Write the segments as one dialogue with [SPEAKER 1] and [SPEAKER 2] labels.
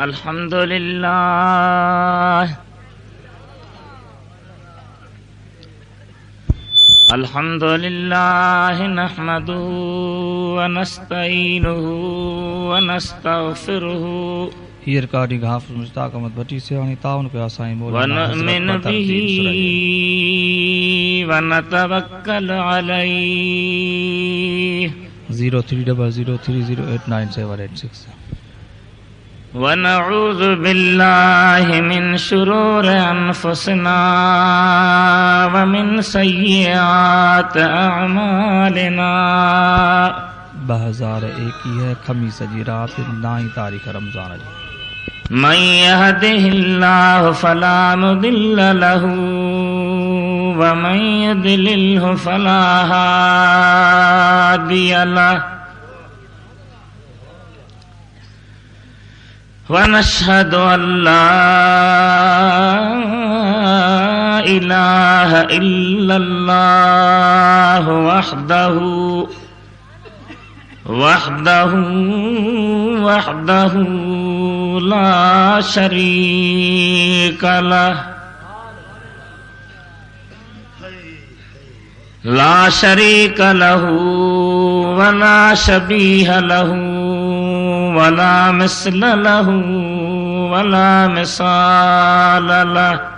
[SPEAKER 1] अल्हम्दुलिल्लाह अल्हम्दुलिल्लाह नहमदुहु व नस्तईनुहु व नस्तगफिरुहु
[SPEAKER 2] Hier recording half mustaq Ahmad Bhatti se ani taawun pe asai
[SPEAKER 1] व नउमिनु बिही व नतवक्कलु अलैहि
[SPEAKER 2] 030030897886
[SPEAKER 1] व नऊज़ु बिल्लाहि मिन शुरूरि अनफुसिना व मिन सय्यिआति अअमालिना
[SPEAKER 2] 2001 की है खमीस जी रात 9 तारीख रमजान जी
[SPEAKER 1] मन यहदिहिल्लाहु फला मुदिल्ल लहू व मन युद्लिल्हु फला हादिय लहु व नशहदु अल्ला इलाहा इल्लल्लाह वहदहु ला शरीक लहू वला शबीह लहू वला मिस्ल लहू वला मिसाल लहू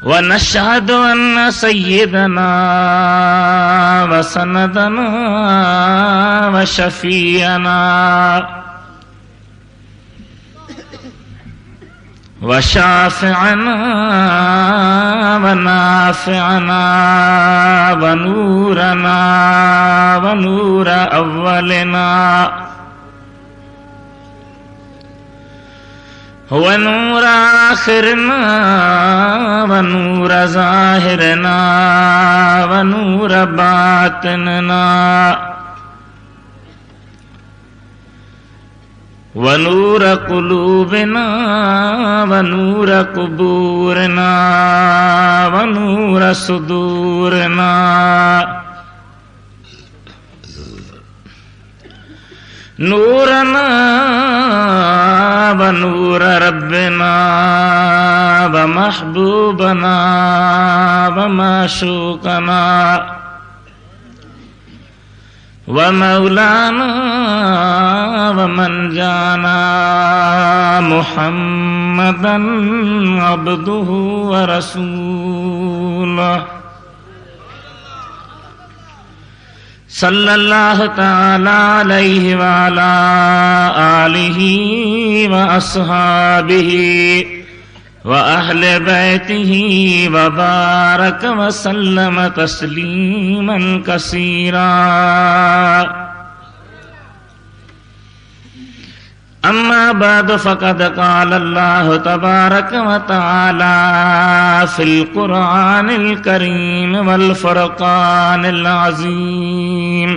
[SPEAKER 1] व नशहदु अन्न सय्यदना व सनदना व शफीअना व शाफिअना व नाफिअना व नूरना व नूर अव्वलना व नूर आखिरना व नूर ज़ाहिरना व नूर बातिनना व नूर क़ुलूबिना व नूर क़ुबूरना व नूर सुदूरना नूरना व नूर रब्बिना व महबूबना व माशूकना व मौलाना व मनजाना मुहम्मदन अब्दुहु व रसूलुहु सल्लल्लाहु तआला अलैहि व अला आलिहि व अस्हाबिहि व अहले बैतिहि व बारक व सल्लम तस्लीमन कसीरा अम्मा बाद फ़क़द क़ाल अल्लाहु तबारक व तआला फ़िल क़ुरआनिल करीम वल फ़ुरक़ानिल अज़ीम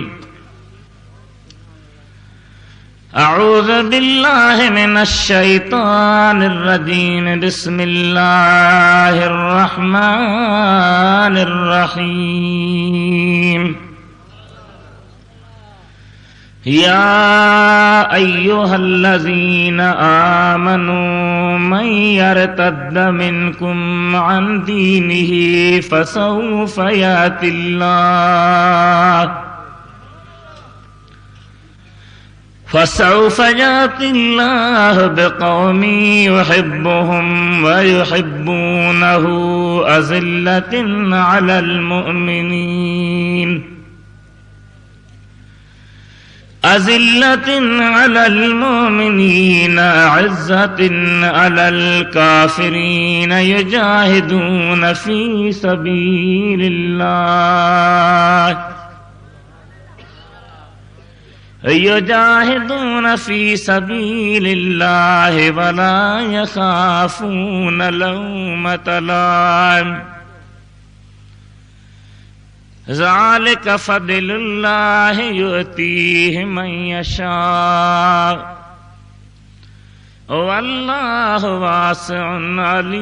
[SPEAKER 1] अऊज़ु बिल्लाहि मिनश शैतानिर रजीम बिस्मिल्लाहिर रहमानिर रहीम या अय्युहल्लज़ीना आमनू मन यर्तद्द मिनकुम अन दीनिही फसौफ यातिल्लाहु बिक़ौमिन युहिब्बुहुम व युहिब्बूनहु अज़िल्लतिन अलल मुअमिनीन अज़िल्लतिन अलल मुअमिनीन अज़्ज़तिन अलल काफ़िरीन युजाहिदून फ़ी सबीलिल्लाह वला यख़ाफ़ून लौमत लाइम ज़ालिक फ़ज़्लुल्लाहि युअतीहि मन यशा वल्लाहु वासिउन अलीम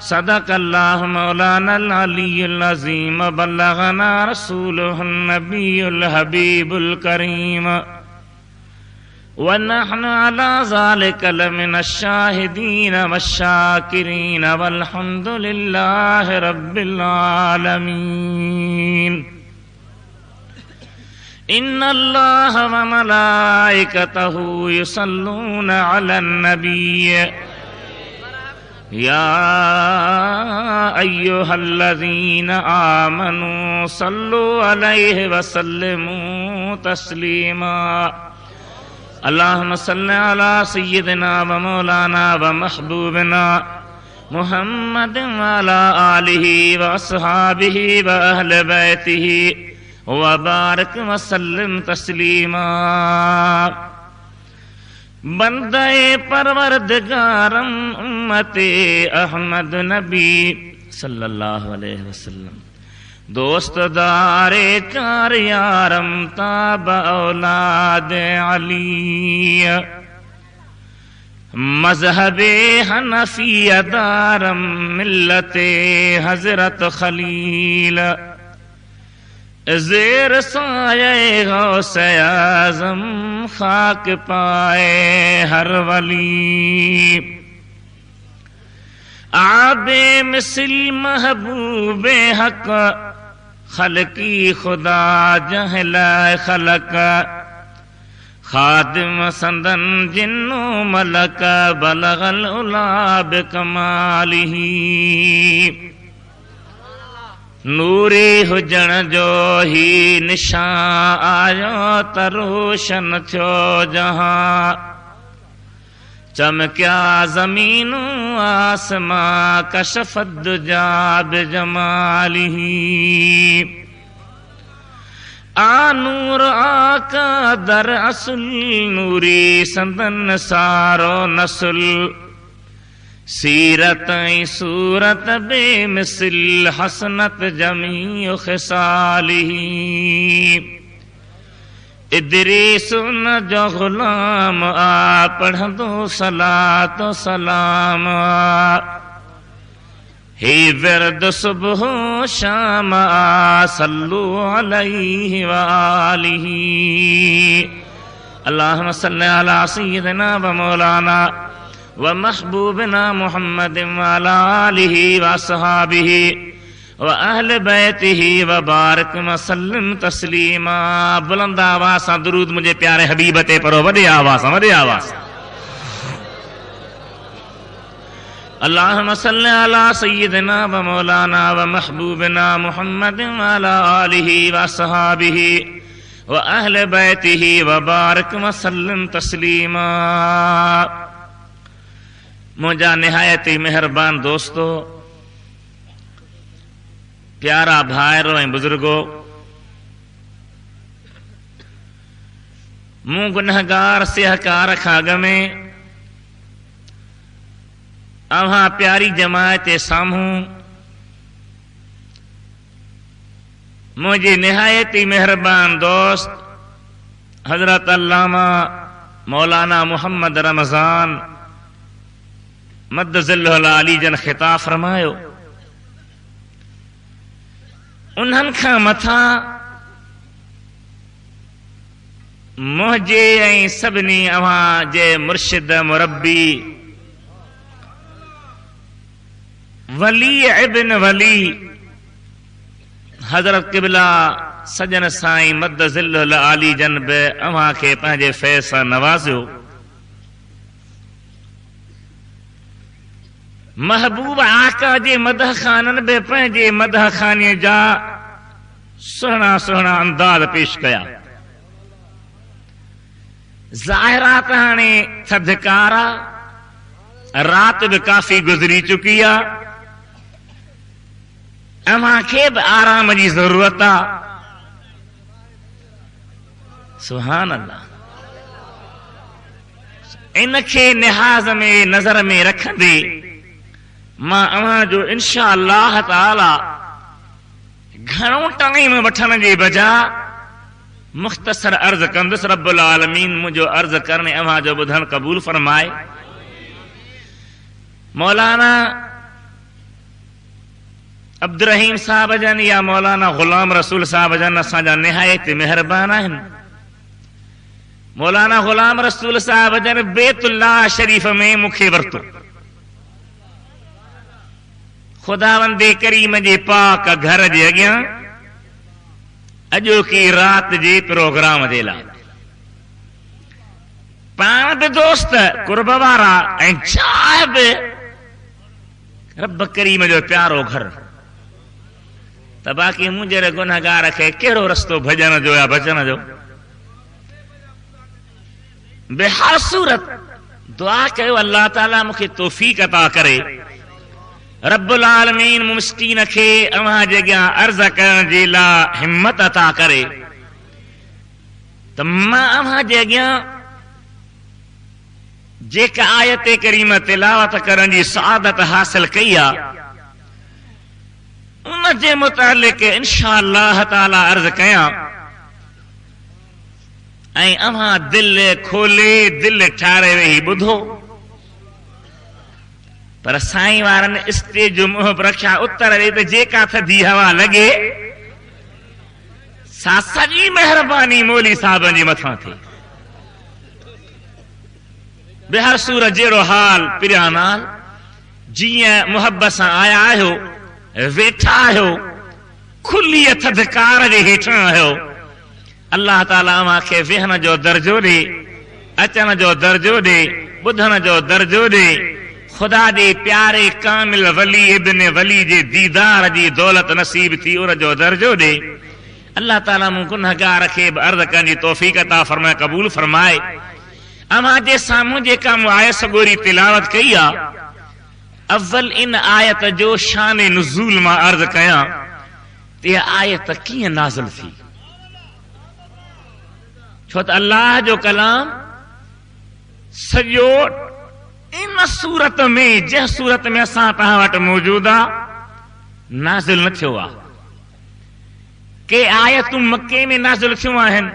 [SPEAKER 1] सदक़ल्लाहु मौलानल अलीयुल अज़ीम व बल्लगना रसूलुहुन नबियुल हबीबुल करीम व नहनु अला ज़ालिका लमिनश शाहिदीन वश्शाकिरीन वल्हम्दुलिल्लाहि रब्बिल आलमीन। इन्नल्लाह व मलाइकतहु युसल्लूना अलन नबी या अय्युहल्लज़ीना आमनू सल्लु अलैहि व सल्लिमू तस्लीमा। अल्लाहुम्मा सल्लि अला सय्यिदिना व मौलाना व महबूबिना मुहम्मदिन व अला आलिहि व अस्हाबिहि व अहले बैतिहि व बारिक व सल्लिम तस्लीमा। बंदे परवरदिगारम उम्मते अहमद नबी सल्लल्लाहु अलैहि वसल्लम दोस्त दारे चार यारम ताब औलाद अली मजहबे हनफिया दारम मिल्लते हजरत खलील ज़ेर साये गौसे आज़म खाक पाए हर वली। आबे मिसल महबूबे हक खलकी खुदा जहला खलक खादिम संदन जिन्नो मलक बलगल उलाब कमालिही। नूरी हुजण जो ही निशान आयो त रोशन थियो जहां चमकिया ज़मीनू आसमां कशफत दुजा बिजमालिही। नूर आका दर असुल नूरी संदन सारो नसुल सीरत सूरत बेमिसल हसनत जमी खिसालिही। इदरीस न जो गुलाम आ पढ़ंदो सलातो सलाम ही विरद सुबह शाम आ सल्लु अलैहि व आलिही। अल्लाहुम्मा सल्लि अला सय्यिदिना व मौलाना व महबूबिना मुहम्मदिन व अला आलिहि व अस्हाबिहि व अहले बैतिहि व बारिक व सल्लिम तस्लीमा। बुलंद आवाज़ सां दुरूद मुझे प्यारे हबीब ते पढ़ो, वॾे आवाज़ सां, वॾे आवाज़ सां। अल्लाहुम्मा सल्लि अला सय्यिदिना व मौलाना व महबूबिना मुहम्मदिन व अला आलिहि व अस्हाबिहि व अहले बैतिहि व बारिक व सल्लिम तस्लीमा। मुझा निहायत ही मेहरबान दोस्तों, प्यारा भाइरो ऐं बुजुर्गो, मूं गुनहगार सिहकार खां अॻ में अव्हां प्यारी जमायत जे साम्हूं मुंहिंजे निहायत ही मेहरबान दोस्त हज़रत अल्लामा मौलाना मोहम्मद रमज़ान मद्दज़िल्लुहुल आली जन ख़िताब फरमायो। उन्हनि खां मथां मुंहिंजे ऐं सभिनी अव्हां जे मुर्शिद मुरब्बी वली इब्न वली हज़रत क़िबला सजन साईं मद्दज़िल्लुहुल आली जन बि अव्हां खे पंहिंजे फैज़ सां नवाज़ियो। महबूब आका जे मदह खानन बि पंहिंजे मदह खाने जा सुहिणा सुहिणा अंदाज़ पेश कया। ज़ाहिरात हाणे थधिकारा, रात बि काफ़ी गुज़री चुकी आहे, अव्हां खे बि आराम जी ज़रूरत आहे। सुभान अल्लाह। इनखे निहाज़ में नज़र में रखंदे मां अव्हां जो इंशा अल्लाह ताला घणो टाइम वठण जे बजाय मुख़्तसर अर्ज़ कंदुसि। रब्बुल आलमीन मुंहिंजो अर्ज़ करणे अव्हां जो ॿुधण क़बूल फरमाए। मौलाना अब्दुल रहीम साहब जन या मौलाना गुलाम रसूल साहब जन असांजा निहायत मेहरबान आहिनि। मौलाना गुलाम रसूल साहब जन बैतुल्लाह शरीफ में मूंखे वरितो। खुदावंदे करीम जे पाक घर जे अॻियां अॼोकी राति जे प्रोग्राम जे लाइ पाण बि दोस्त कुर्ब वारा ऐं चाह बि रब करीम जो प्यारो घर। त बाक़ी मुंहिंजे गुनहगार खे कहिड़ो रस्तो भॼन जो या बचन जो। बेहर सूरत दुआ कयो अल्लाह ताला मूंखे तौफ़ीक़ अता करे। रब्बुल आलमीन मुस्कीन खे अव्हां जे अॻियां अर्ज़ करण जे लाइ हिम्मत अता करे त मां अव्हां जे अॻियां जेका आयत करीम तिलावत करण जी सआदत हासिल कई आहे उन जे मुतालिक इंशाअल्लाह ताला अर्ज़ कयां ऐं अव्हां दिल खोले दिल ठारे वेही ॿुधो। पर साईं वारनि स्टेज जो मुंहुं रखिया उत्तर ॾे त जेका थधी हवा लॻे सा सॼी महिरबानी मौली साहबनि जे मथां थिए। बेहर सूरत जहिड़ो हाल पिरियानाल जीअं मुहबत सां आया आहियो वेठा आहियो खुली थधिकार जे हेठां आहियो। अल्लाह ताला अव्हांखे वेहण जो दर्जो ॾे, अचण जो दर्जो ॾे, ॿुधण जो दर्जो ॾे। खुदा जे प्यारे कामिल वली इब्न वली जे दीदार जी दौलत नसीब थी उन जो दर्जो ॾे। अल्लाह ताला मूं गुनहगार खे बि अर्ज़ करण जी तौफ़ीक़ अता फरमाए, क़बूल फरमाए। अव्हां जे साम्हूं जेका मूं आयत गोरी तिलावत कई आहे अव्वल इन आयत जो शान नुज़ूल मां अर्ज़ कयां त इहा आयत कीअं नाज़िल थी। छो त अल्लाह जो कलाम सॼो इन सूरत में जंहिं सूरत में असां तव्हां वटि मौजूद आहे नाज़िल न थियो आहे। के आयतूं मके में नाज़िल थियूं आहिनि,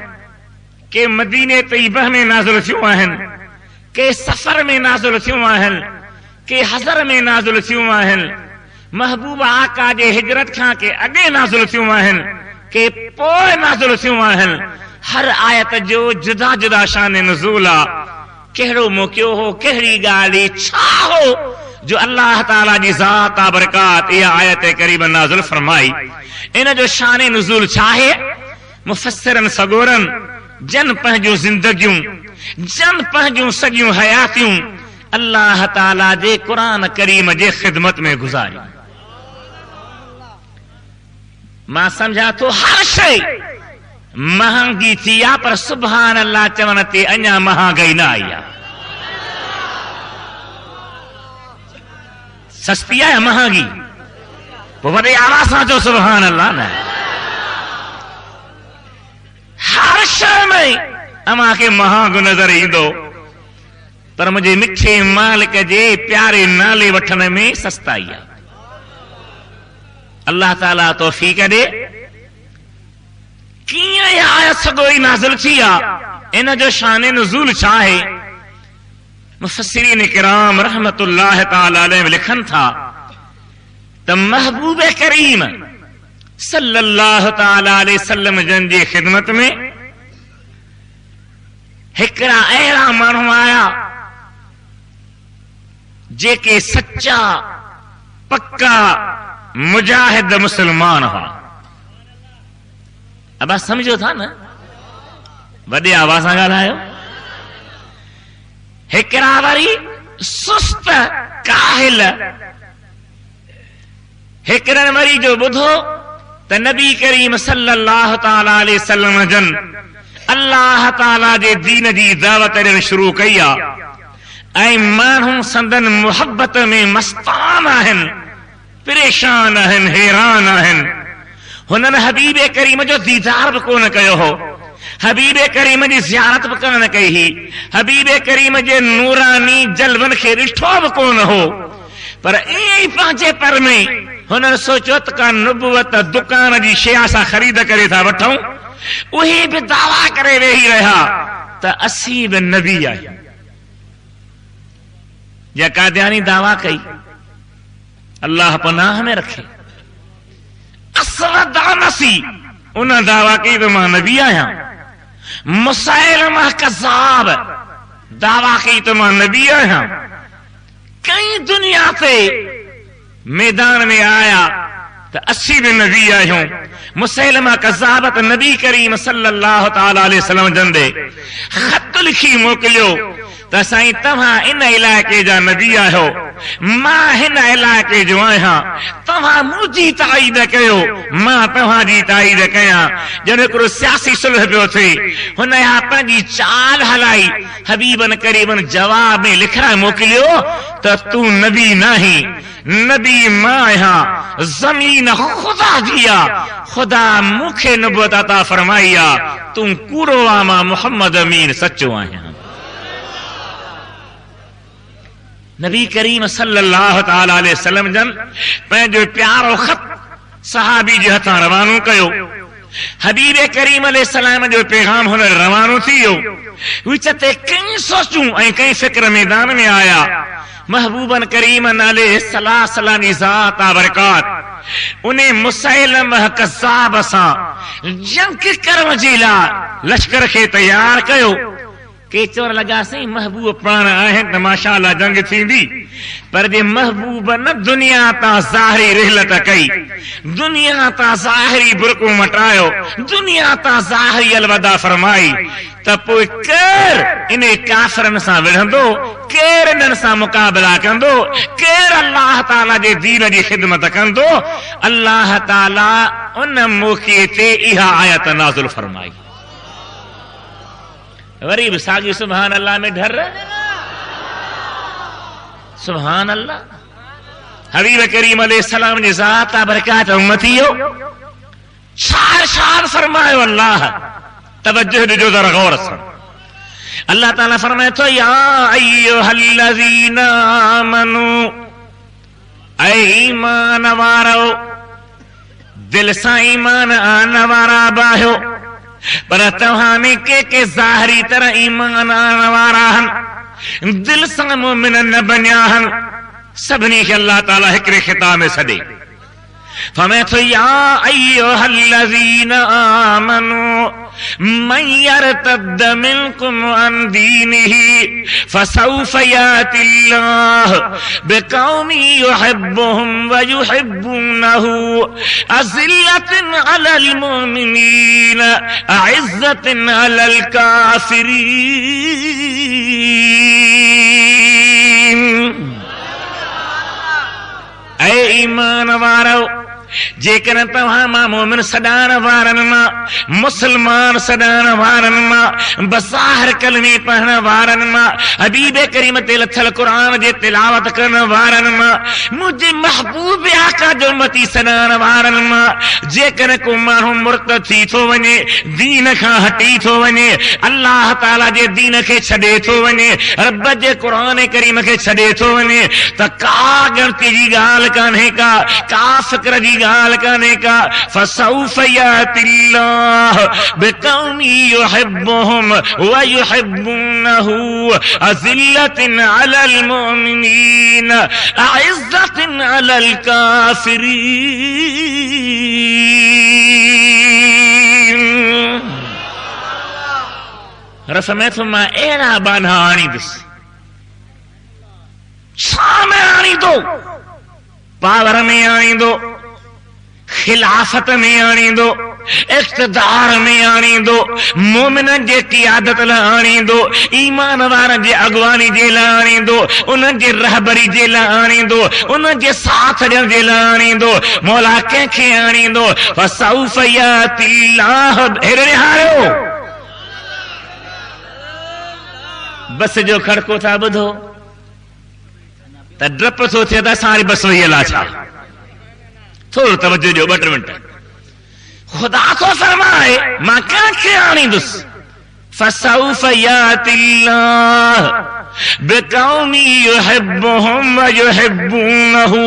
[SPEAKER 1] के मदीने तैयबह में नाज़िल थियूं आहिनि, के सफ़र में नाज़िल थियूं आहिनि, के हज़र में नाज़िल थियूं आहिनि, महबूब आका जे हिजरत खां के अॻे नाज़िल थियूं आहिनि, के पोइ नाज़िल थियूं आहिनि। हर आयत जो जुदा जुदा शान नुज़ूल आहे। कहिड़ो मौक़ियो हो, कहिड़ी ॻाल्हि छा हो जो अल्लाह ताला जी ज़ात बरकात इहा आयत करीब नाज़िल फरमाई। इन जो शान नुज़ूल छा आहे? मुफ़स्सिरन सगोरन जन पंहिंजूं ज़िंदगियूं जन पंहिंजूं सॼियूं हयातियूं अल्लाह ताला जे क़ुरान करीम जे ख़िदमत में गुज़ारी। मां सम्झां थो हर शइ महांगी थी आहे पर सुभान अल्लाह चवण ते अञा महांगाई न आई आहे। सस्ती आहे महांगी? पोइ वॾे आवाज़ सां चओ सुभान अल्लाह। न हर शइ में अव्हां खे महांगो नज़र ईंदो पर मुंहिंजे मिठे मालिक जे प्यारे नाले वठण में सस्ताई आहे। अल्लाह ताला तौफ़ीक़ ॾे। कीअं इहा आयत सॻोई नाज़िल थी आहे, इन जो शान नुज़ूल छा आहे? मुफ़स्सिरीन किराम रहमतुल्लाह ताला अलैहि लिखनि था त महबूब करीम सल्लल्लाहु ताला अलैहि वसल्लम जन जी ख़िदमत में हिकिड़ा अहिड़ा माण्हू आया जेके सच्चा पक्का मुजाहिद मुसलमान हुआ। अब समझो था न? वॾे आवाज़ सां ॻाल्हायो। हिकिड़ा वरी सुस्त काहिल, हिकिड़नि वरी जो ॿुधो त नबी करीम सल्लल्लाहु ताला अलैहि वसल्लम जन अल्लाह ताला जे दीन जी दावत ॾियणु शुरू कई आहे ऐं माण्हू संदन मुहबत में मस्तान आहिनि, परेशान आहिनि, हैरान आहिनि। हुननि हबीब करीम जो दीदार बि कोन कयो हो, हबीब करीम जी ज़ियारत बि कोन कई ही, हबीब करीम जे नूरानी जलवनि खे ॾिठो बि कोन हो। पर ईअं ई पंहिंजे पर में हुननि सोचियो त का नुबुवत दुकान जी शइ सां ख़रीद करे था वठूं। उहे बि दावा करे वेही रहिया त असीं बि नबी आहियूं। या कादियानी दावा कई, अल्लाह पनाह में रखे। असवद अनसी उन दावा कई तो मां नबी आहियां। मुसैलमा कज़्ज़ाब दावा कई तो मां नबी आहियां। कई दुनिया ते मैदान में आया तो असी भी नबी आहियूं। मुसैलमा कज़्ज़ाब त नबी करीम सल्लल्लाहु तआला अलैहि वसल्लम जंदे ख़त लिखी मोकिलियो त साईं तव्हां इन इलाइक़े जा नबी आहियो, मां हिन इलाइक़े जो आहियां। तव्हां मुंहिंजी ताईद कयो, मां तव्हांजी ताईद कयां। जॾहिं हिकिड़ो सियासी सुलह पियो थिए, हुन या पंहिंजी चाल हलाई। हबीबन करीबन जवाब में लिखराए मोकिलियो त तूं नबी नाही, नबी मां आहियां। ज़मीन ख़ुदा जी आहे, ख़ुदा मूंखे नबूवत अता फरमाई आहे। तूं कूड़ो आहे, मां मुहम्मद अमीन सचो आहियां। नबी करीम सल्लल्लाहु तआला अलैहि वसल्लम जन पंहिंजो प्यारो ख़त सहाबी जे हथां रवानो कयो। हबीब करीम अलैहिस्सलाम जो पैगाम हुन रवानो थी वियो। विच ते कई सोचूं ऐं कई फिक्र मैदान में आया। महबूबन करीमन अलैहिस्सलाम जी ज़ात बरकात उन मुसैलमा कज़्ज़ाब सां जंग करण जे लाइ लश्कर खे तैयार कयो। के चोर लगा सही महबूब पाण आहिनि त माशाअल्लाह जंग थींदी, पर जे महबूब न दुनिया ता ज़ाहिरी रिहलत कई, दुनिया ता ज़ाहिरी बुरको मटायो, दुनिया ता ज़ाहिरी अलवदा फरमाई, त पोइ केर इन काफ़िरन सां विढ़ंदो, केर इन्हनि सां मुक़ाबिला कंदो, केर अल्लाह ताला जे दीन जी ख़िदमत कंदो। अल्लाह ताला उन मौक़े ते इहा आयत नाज़िल फरमाई। वरी बि साॻी सुभान अल्लाह में डर, सुभान अल्लाह। हबीब करीम अलैहिस्सलाम जी ज़ात बरकात उम्मतियो शार शार फरमायो। अल्लाह तवज्जो ॾिजो ज़रा गौर सां। अल्लाह ताला फरमाए थो या अय्युहल्लज़ीना आमनू, ऐ ईमान वारो दिल सां ईमान आन वारा बाहियो। पर तव्हां में के ज़ाहिरी तरह ईमान आन वारा आहिनि, दिल सां मोमिन न बनिया आहिनि। सभिनी खे अल्लाह ताला हिकिड़े ख़िताब में सॾे फरमाए थो या अय्युहल्लज़ीना आमनू मन यरतद मिनकुम अन दीनिही फसौफ यातिल्लाह बिक़ौमिन युहिब्बुहुम व युहिब्बूनहु अज़िल्लतिन अलल मुमिनीन अइज़्ज़तिन अलल काफ़िरीन। ऐ ईमान वारो, जेकर तव्हां मां मोमिन सॾाइण वारनि मां, मुस्लमान सॾाइण वारनि मां, बज़ाहिर कलमे पढ़ण वारनि मां, हबीब करीम ते लथल क़ुरान जे तिलावत करण वारनि मां, मुंहिंजे महबूब आका जो उम्मती सॾाइण वारनि मां, जेकर को माण्हू मुर्तद थी थो वञे, दीन खां हटी थो वञे, अल्लाह ताला जे दीन खे छॾे थो वञे, रब जे क़ुरान करीम खे छॾे थो वञे, त का गिणती जी ॻाल्हि कान्हे का फ़िक्र जी ॻाल्हि कान्हे का। फसौफ यातिल्लाह बिक़ौमिन युहिब्बुहुम व युहिब्बूनहु अज़िल्लतिन अलल मुमिनीन अइज़्ज़तिन अलल काफ़िरीन। रफ़में थो मां अहिड़ा बाना आणींदुसि, छा में आणींदो, पावर में आणींदो, खिलाफत में आणींदो, इक़्तिदार में आणींदो, मोमिननि जे क़ियादत लाइ आणींदो, ईमान वारनि जे अॻुवानी जे लाइ आणींदो, उन्हनि जे रहबरी जे लाइ आणींदो, उन्हनि जे साथ ॾियण जे लाइ आणींदो। मौला कंहिंखे आणींदो, फसौफ यातिल्लाह। हेॾे निहारियो, बस जो खड़को था ॿुधो त डप थो थिए त असां बस वही अला छा। थोरो तवजो ॾियो, 2 मिंट। ख़ुदा थो फरमाए मां कंहिंखे आणींदुसि, फसौफ यातिल्लाह बिक़ौमिन युहिब्बुहुम व युहिब्बूनहु।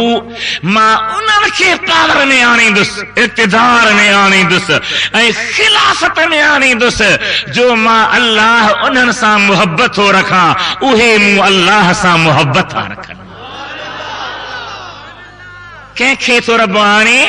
[SPEAKER 1] मां उन्हनि खे पावर में आणींदुसि, इक़्तिदार में आणींदुसि ऐं खिलाफ़त में आणींदुसि, जो मां अल्लाह उन्हनि सां मुहबत थो रखां, उहे मूं अल्लाह सां मुहबत था रखनि। कंहिंखे थो रब आणे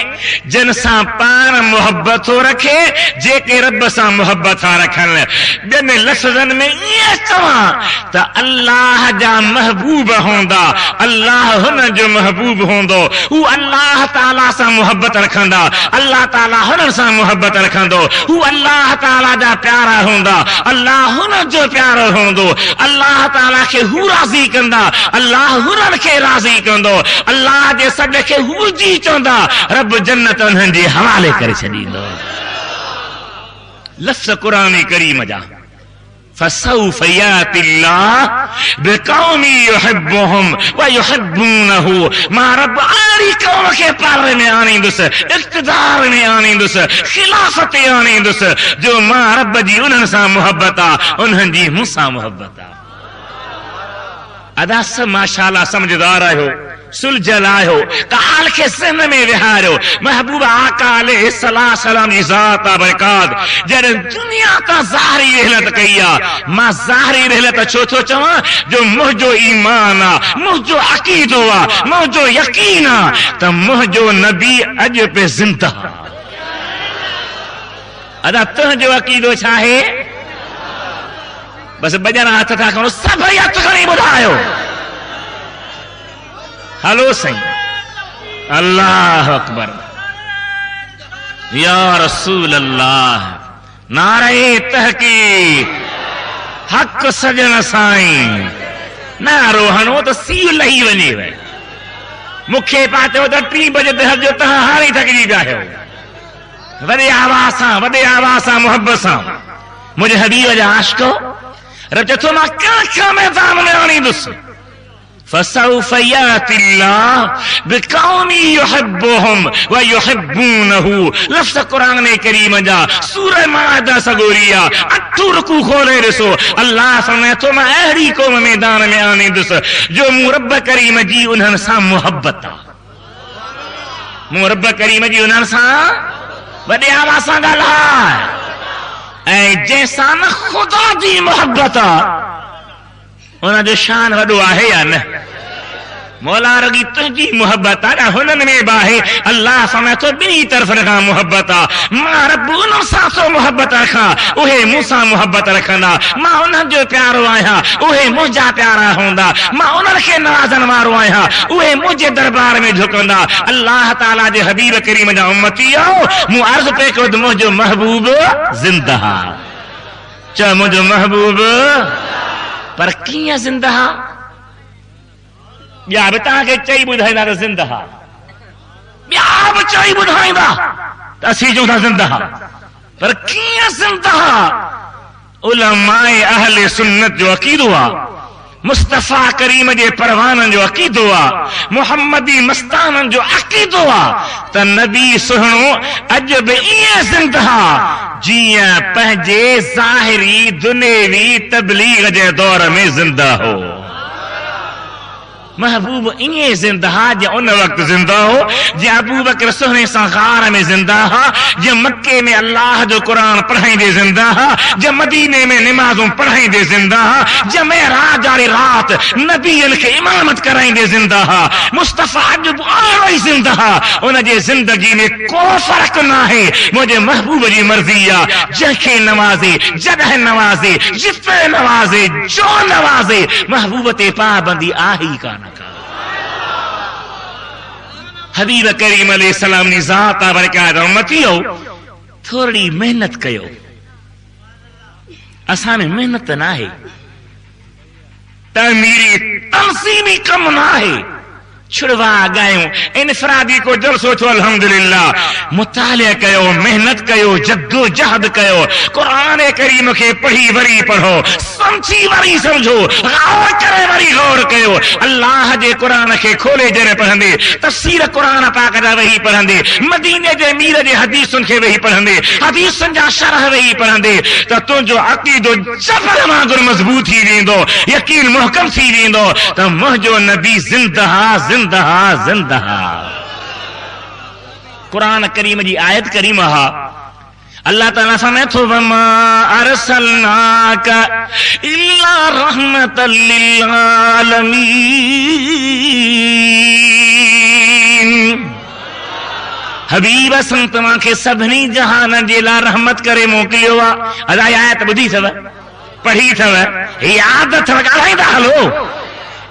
[SPEAKER 1] जिन सां पाण मुहबत थो रखे, जेके रब सां मुहबत था रखनि। ॿियनि लफ़्ज़नि में ईअं चवां त अल्लाह जा महबूब हूंदा, अल्लाह हुन जो महबूब हूंदो, हू अल्लाह ताला सां मुहबत रखंदा, अल्लाह ताला हुननि सां मुहबत रखंदो, हू अल्लाह ताला जा प्यारा हूंदा, अल्लाह हुन जो प्यारो हूंदो, अल्लाह ताला खे हू राज़ी कंदा, अल्लाह हुननि खे राज़ी कंदो, अल्लाह जे सॾ खे हू जी चवंदा, रब जन्नत उन्हनि जे हवाले करे छॾींदो। लफ़्ज़ क़ुरान करीम जा फसौफ यातिल्लाह बिक़ौमी युहिब्बुहुम व युहिब्बूनहु। मां रब अहिड़ी क़ौम खे पाले में आणींदुसि, इक़्तिदार में आणींदुसि, खिलाफ़त आणींदुसि जो मां रब जी उन्हनि सां मुहबत आहे, उन्हनि जी मूंसां मुहबत आहे। अदा सब माशाअल्लाह समझदार आहियो, सुलझल आहियो, काल खे ज़हन में विहारियो। महबूब आका अलैहिस्सलाम जी ज़ात बरकात जॾहिं दुनिया तां ज़ाहिरी रहलत कई आहे, मां ज़ाहिरी रहलत छो थो चवां जो मुंहिंजो ईमान आहे, मुंहिंजो अक़ीदो आहे, मुंहिंजो यकीन आहे त मुंहिंजो नबी अॼु पे ज़िंदा। अदा तुंहिंजो अक़ीदो छा आहे? बस बजन हथ था खणो, सभई हथ खणी ॿुधायो। हलो साईं, अल्लाह अकबर, या रसूल अल्लाह, नारे तहकीक, हक सजन साईं। न रोहनो त सी लही वञे। मूंखे पातो त 3 बजे दहर जो तव्हां हाणे थकिजी पिया आहियो। वॾे आवाज़ सां मोहब्बत सां मुंहिंजे हबीब जा आशिको रब चथो मां कंहिं मैदान में आणींदुसि। फसौफ यातिल्लाह बिक़ौमी युहिब्बुहुम व युहिब्बूनहु। लफ़्ज़ क़ुरान करीम जा सूरह माइदा सगोरिया 8 रुकू खोले ॾिसो। अल्लाह फरमाए थो मां अहिड़ी क़ौम मैदान में आणींदुसि जो मूं रब करीम जी उन्हनि सां मुहबत आहे। मूं रब करीम जी उन्हनि सां वॾे आवाज़ सां ॻाल्हाए, ऐं जंहिंसां न ख़ुदा जी मुहबत आहे उन जो शान वॾो आहे या न? मौला रगी तुंहिंजी मुहबत आहे, हुननि में बि आहे। अल्लाह फरमाए थो ॿिन्ही तरफ़ खां मुहबत आहे। मां रब उन्हनि सां थो मुहबत रखां, उहे मूंसां मुहबत रखंदा। मां उन्हनि जो प्यारो आहियां, उहे मुंहिंजा प्यारा हूंदा। मां उन्हनि खे नवाज़ण वारो आहियां, उहे मुंहिंजे दरबार में झुकंदा। अल्लाह ताला जे हबीब करीम जा उम्मती आओ, मूं अर्ज़ पे कयो त मुंहिंजो महबूब ज़िंदा। चओ मुंहिंजो महबूब, पर कीअं ज़िंदा? ॿिया बि तव्हांखे चई ॿुधाईंदा त ज़िंदा, ॿिया बि चई ॿुधाईंदा त असीं चऊं था ज़िंदा, पर कीअं ज़िंदा? उलमाए अहले सुन्नत जो अक़ीदो आहे, मुस्तफ़ा करीम जे परवाननि जो अक़ीदो आहे, मुहम्मदी मस्ताननि जो अक़ीदो आहे त नबी सुहिणो अॼु बि ईअं ज़िंदा जीअं पंहिंजे ज़ाहिरी दुनियावी तबलीग जे दौर में ज़िंदा हो। महबूब ईअं ज़िंदा जो उन वक़्त ज़िंदा हो जीअं अबू बकर सुहिणे सां गार में ज़िंदा हा, जीअं मक्के में अल्लाह जो क़ुरान पढ़ाईंदे ज़िंदा हा, जीअं मदीने में निमाज़ूं पढ़ाईंदे ज़िंदा हा, जीअं मेराज वारी रात नबीअनि खे इमामत कराईंदे ज़िंदा हा। मुस्तफ़ा अॼु बि अहिड़ो ई ज़िंदा हा। उन जे ज़िंदगी में को फ़र्क़ु न आहे। मुंहिंजे महबूब जी मर्ज़ी आहे, जंहिंखे नवाज़े, जॾहिं नवाज़े, जिते नवाज़े, जो नवाज़े, महबूब ते पाबंदी आहे ई कान। हबीब करीम अलैहिस्सलाम जी ज़ात बरकात उम्मतियो, थोड़ी मेहनत कयो। असां में मेहनत न आहे, तमीरी तंज़ीमी कम न आहे। छुड़वा गायूं, इनफरादी को जलसो थियो अल्हम्दुलिल्लाह। मुतालिया कयो, मेहनत कयो, जद्दोजहद कयो। कुरान करीम खे पढ़ी वरी पढ़ो, समझी वरी समझो, गौर करे वरी गौर कयो। अल्लाह जे कुरान खे खोले जरे पढ़ंदे, तफसीर कुरान पाक जा वही पढ़ंदे, मदीने जे मीर जे हदीसुनि खे वही पढ़ंदे, हदीसुनि जा शरह वही पढ़ंदे, त तुंहिंजो अक़ीदो जबल वांगुरु मज़बूत थी वेंदो, यकीन मुहकम थी वेंदो त मुंहिंजो नबी ज़िंदा ज़िंदा ज़िंदा। कुरान करीम जी आयत करीम हा। अल्लाह ताला फरमाए थो वमा अरसलनाका इल्ला रहमतल लिल आलमीन। हबीब असां तव्हांखे सभिनी जहान जे लाइ रहमत करे मोकिलियो आहे। अदा आयत ॿुधी अथव, पढ़ी अथव, यादि अथव, ॻाल्हाईंदा हलो।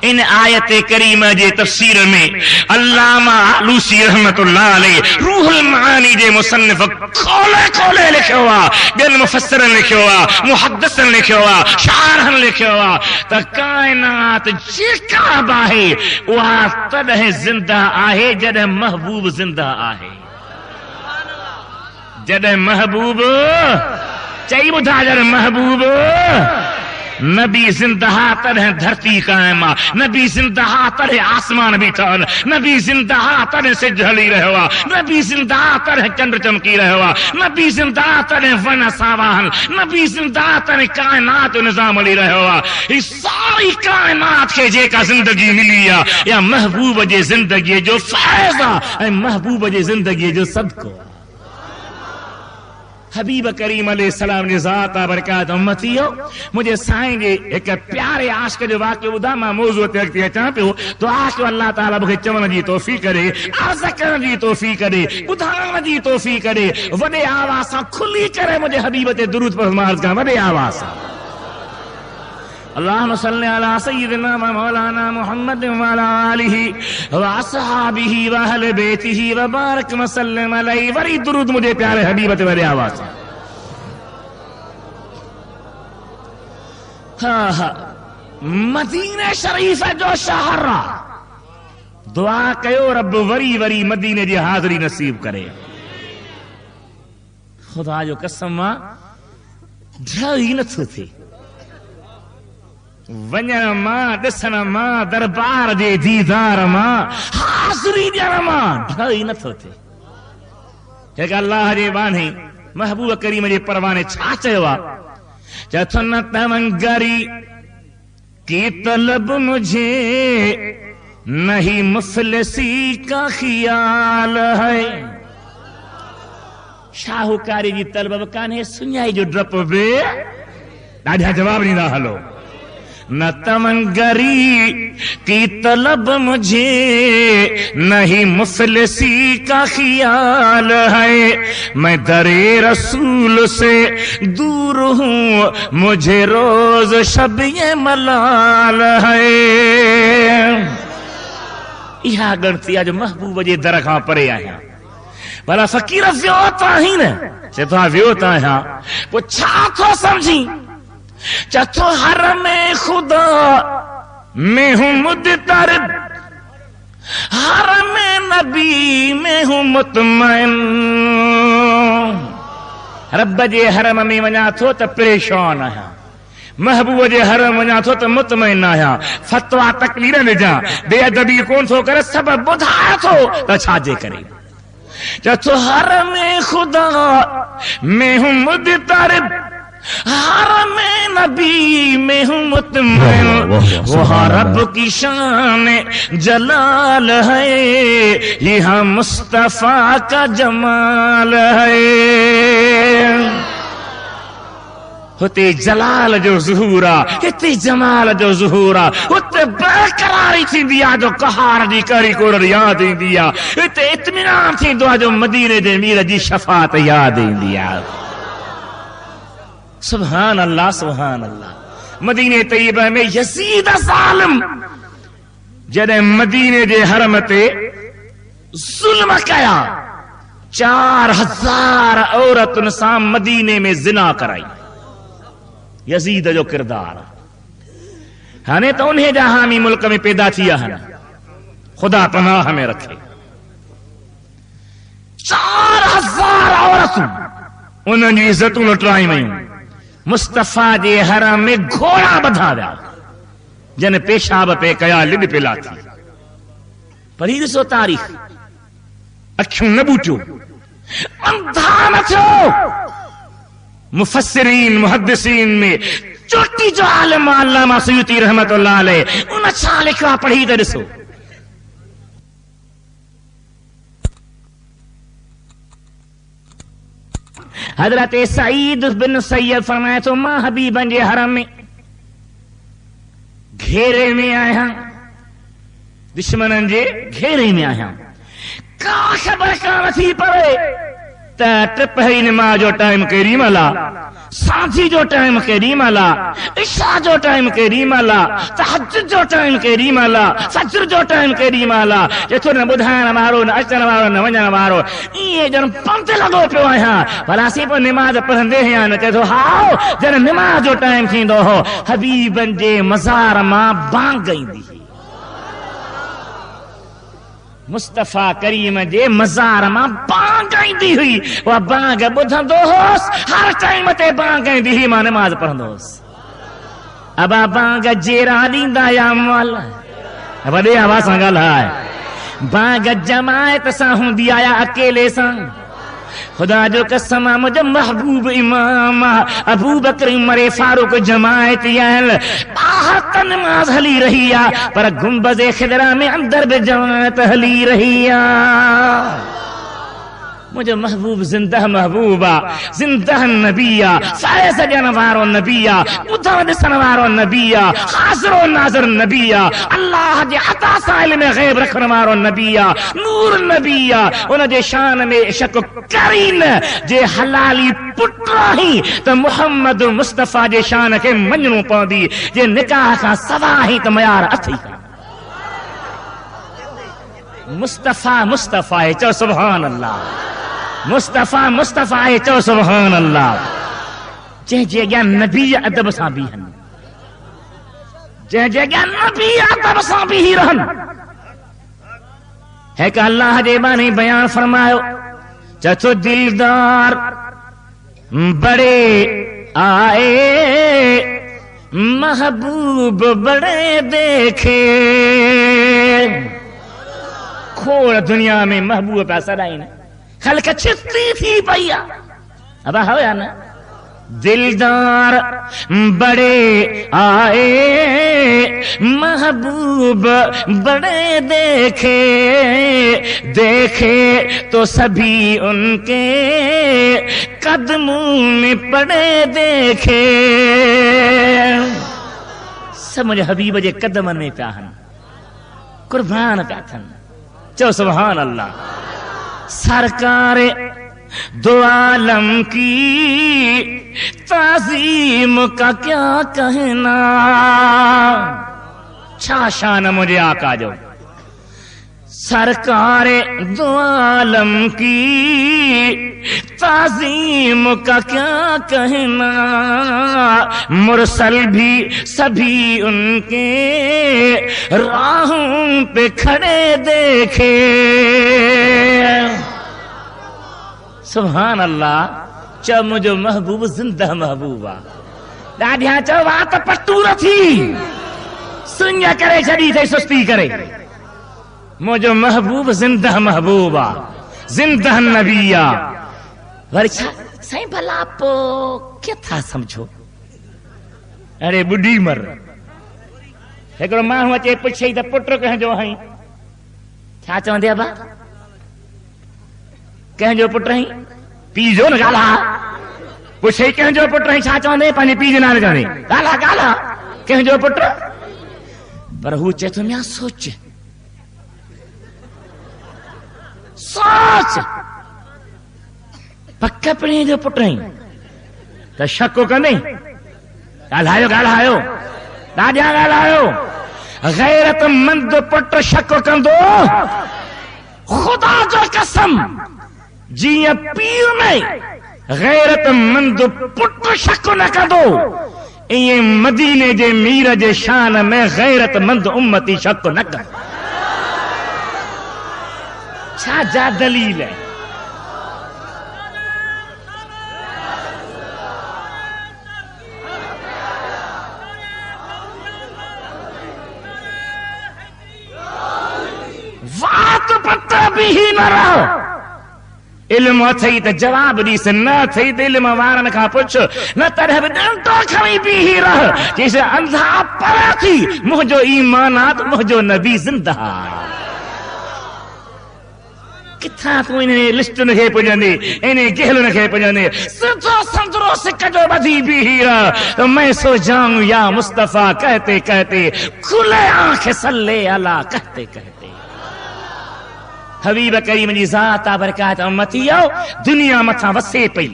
[SPEAKER 1] इन आयत करीम जे तफसीर में अल्लामा आलूसी रहमतुल्लाह अलैह रूहुल मानी जे मुसन्निफ खोले खोले लिखियो आहे, ॿियनि मुफस्सिरनि लिखियो आहे, मुहद्दिसनि लिखियो आहे, शारहनि लिखियो आहे त काइनात जेका बि आहे उहा तॾहिं ज़िंदा आहे जॾहिं महबूब ज़िंदा आहे। जॾहिं महबूब चई ॿुधा, जॾहिं महबूब नबी जिंदा तॾहिं धरती कायम आहे, नबी जिंदा तॾहिं आसमान बि ठहनि, नबी जिंदा तॾहिं सिज हली रहियो आहे, नबी जिंदा तॾहिं चंड चमकी रहियो आहे, नबी जिंदा तॾहिं वन सावा आहिनि, नबी जिंदा तॾहिं काइनात जो निज़ाम हली रहियो आहे। ही सारी काइनात खे जेका ज़िंदगी मिली आहे या महबूब जे ज़िंदगीअ जो फैज़ आहे ऐं महबूब जे ज़िंदगीअ जो सदको। हबीब करीम अलैहिस्सलाम जी ज़ात बरकात उम्मती हो। मुझे साईं जे एक प्यारे आशिक जो वाक़ियो ॿुधा, मां मौज़ूअ ते अॻिते अचां पियो। दुआ कयो अल्लाह ताला मूंखे चवण जी तौफ़ीक़ करे, अर्ज़ करण जी तौफ़ीक़ करे, ॿुधाइण जी तौफ़ीक़ करे, वॾे आवाज़ सां खुली करे मुंहिंजे हबीब ते दुरूद पढ़ मार्ज़ कयां, वॾे आवाज़ सां। अल्लाहुम्मा सल्लि अला सय्यिदिना व मौलाना मुहम्मद व अला आलिहि व असहाबिहि व अहले बैतिहि व बारिक व सल्लिम अलैहि। वरी दुरूद मुझे प्यारे हबीब ते वरी आवाज़। हाँ, मदीने शरीफ जो शहर, दुआ कयो रब वरी वरी मदीने जी हाज़री नसीब करे। खुदा जो कसम आहे ढल ई नथो थिए वञण मां, ॾिसण मां, दरबार जे दीदार मां, हाज़री ॾियण मां ढल ई नथो थिए। जेका अल्लाह जे बाने महबूब करीम जे परवाने छा चयो आहे? चथो न तवंगरी की तलब मुझे नहीं मुफलिसी का ख्याल है। शाहूकारी जी तलब कान्हे, सुञाई जो डप बि। ॾाढा जवाब ॾींदा हलो। न तमंगरी की तलब मुझे नहीं मुफलिसी का ख्याल है, मैं दरे रसूल से दूर हूँ, मुझे रोज शब ये मलाल है। इहा गणती आहे जो महबूब जे दर खां परे आहियां। भला फ़कीर वियो त आहीं न, चए थो वियो त आहियां, पोइ छा थो सम्झी? चथो हर में खुदा में हूं मुदतरिब, हर में नबी में हूं मुतमइन। रब जे हरम में वञा थो त परेशान आहियां, महबूब जे हरम वञा थो त मुतमइन आहियां। फतवा तकलीर ॾिजां, बेअदबी कोन थो करे, सबब ॿुधाए थो त छाजे करे। चथो हर में खुदा में हूं मुदतरिब, हर में नबी में हूं मुतमइन। वहाँ रब की शान जलाल है, यहाँ मुस्तफा का जमाल है। हुते जलाल जो ज़ुहूर आहे, हिते जमाल जो ज़ुहूर आहे। हुते बेकरारी थींदी आहे जो कहार जी करी कोरड़ यादि ईंदी आहे। हिते इत्मीनान थींदो आहे जो मदीने जे मीर जी शफ़ाअत यादि ईंदी आहे। सुभान अल्लाह, सुभान अल्लाह। मदीने तैयबा में यजीद ज़ालिम जॾहिं मदीने जे हरम ते ज़ुल्म कया, 4000 औरतुनि सां मदीने में ज़िना कराई। यजीद जो किरदार हाणे त उन्हे जा हामी मुल्क में पैदा थी विया आहिनि, ख़ुदा पनाह में रखे। 4000 औरतूं उन्हनि जी इज़तूं लुटाई वयूं। मुस्तफा जे हरम में घोड़ा बधा विया, जन पेशाब पे कया, लिड पिला थी। पर ही ॾिसो तारीख़, अखियूं न ॿूटियो, अंधा न थियो। मुफस्सिरीन मुहद्दिसीन में चोटी जो आलिम अल्लामा सयूती रहमतुल्लाह अलैह, उन छा लिखियो आहे पढ़ी त ॾिसो। हजरत सईद बिन सैयद फरमाए थो, मां हबीबन जे हरम में घेरे में आहियां, दुश्मननि जे घेरे में आहियां। का ख़बर कान थी पवे त टिपही नमाज जो टाइम केरी मला, सांझी जो टाइम केरी मला, इशा जो टाइम केरी मला, तहज्जुद जो टाइम केरी मला, फज्र जो टाइम केरी मला। जेको न ॿुधाइण वारो, न अचण वारो, न वञण वारो, ईअं ॼण पंध लॻो पियो आहियां। भला सी पोइ निमाज़ पढ़ंदे आहियां, न चए थो हाओ जॾहिं निमाज़ जो टाइम थींदो हो हबीबनि जे मज़ार मां बांग ईंदी हुई, मुस्तफ़ा करीम जे मज़ार मां बांग ईंदी हुई। उहा बांग ॿुधंदो होसि, हर टाइम ते बांग ईंदी हुई, मां नमाज़ पढ़ंदो होसि। अबा बांग जेरा ॾींदा या मौला, वॾे आवाज़ सां ॻाल्हाए। बांग जमायत सां हूंदी आया अकेले सां, खुदा जो कसम मुझे महबूब इमाम अबू बकर उमर फारूक जमायत आयल बाहर त नमाज हली रही आ, पर गुंबज़े खिदरा में अंदर भी जमायत हली रही आ। मुझे महबूब जिंदा महबूबा, जिंदा नबिया, साए सजन वारो नबिया, ॿुधण ॾिसण वारो नबिया, हाज़िरो नाज़िर नबिया, अल्लाह जे अता सां इल्म ग़ैब रखण वारो नबिया, नूर नबिया। उन जे शान में शक करी न, जे हलाली पुट रही त मुहम्मद मुस्तफ़ा जे शान खे मञणो पवंदी, जे निकाह खां सवा ही त मयार अथई। मुस्तफ़ा मुस्तफ़ा है, चओ सुभान अल्लाह। मुस्तफ़ा मुस्तफ़ा है, चओ सुभान अल्लाह। जंहिंजे अॻियां नबी अदब सां बीहनि, जंहिंजे अॻियां नबी अदब सां बीही रहनि। हिकु अल्लाह जे बानी बयान फरमायो, चथो दिलदार बड़े आए महबूब बड़े देखे। खोड़ दुनिया में महबूब पिया सॾाइनि, ख़ल्क़ छिती थी पई आहे। अब हो या न, दिलदार बड़े आए महबूब बड़े देखे, देखे तो सभी उनके कदमों में पड़े देखे। सब मुझे हबीब जे कदमनि में पिया आहिनि, कुर्बान पिया थियनि। चओ सुभान अल्लाह। सरकार दो आलम की ताज़ीम का क्या कहना, छा शान मुझे आका जो। सरकार दो आलम की ताज़ीम का क्या कहना, मुरसल भी सभी उनके राहों पे खड़े देखे। सुभान अल्लाह। चओ मुझो महबूब जिंदा महबूबा। ॾाढिया चओ वा त पटूर थी, सुञ करे छॾी अथई सुस्ती करे। मुझो महबूब जिंदा महबूबा, जिंदा नबिया। वरी छा साईं भला पोइ क्या था समझो। अरे बुढ़ी मर, हिकिड़ो माण्हू अचे पुछई त पुट कंहिंजो आहीं, छा चवंदे अबा? कंहिंजो पुट आहीं? पीउ जो न ॻाल्हा। पुछई कंहिंजो पुट आहीं, छा चवंदे? पंहिंजे पीउ जो नालो चवंदे, ॻाल्हा ॻाल्हा कंहिंजो पुट। पर हू चए थो म्या सोच सोच, पक पिणे जो पुट आहीं त शक कंदे? ॻाल्हायो ॻाल्हायो, ॾाढा ॻाल्हायो। गैरतमंद पुट शक कंदो, ख़ुदा जो कसम जीअं पीउ में गैरतमंद पुट शक न कंदो, ईअं मदीने जे मीर जे शान में गैरतमंद उम्मती शक न कंदो। छा जा दलील है? बात पता भी ही न रहो। इल्म अथई त जवाब ॾीस, न अथई त इल्म वारनि खां पुछ, न तॾहिं बि ॾंडो खणी बीही रह। जैसे अंधा पर थी मुंहिंजो ईमानात, मुंहिंजो नबी ज़िंदा। किथां तूं इन लिस्टुनि खे पुॼंदी, इन गहलुनि खे पुॼंदी? सिधो संदरो सिक जो ॿधी बीही रह। मैं सो जाऊं या मुस्तफ़ा कहते कहते, खुले आंख सल्ले अला कहते कहते। हबीब करीम जी ज़ात बरकात उम्मतियो दुनिया मथा वसे पई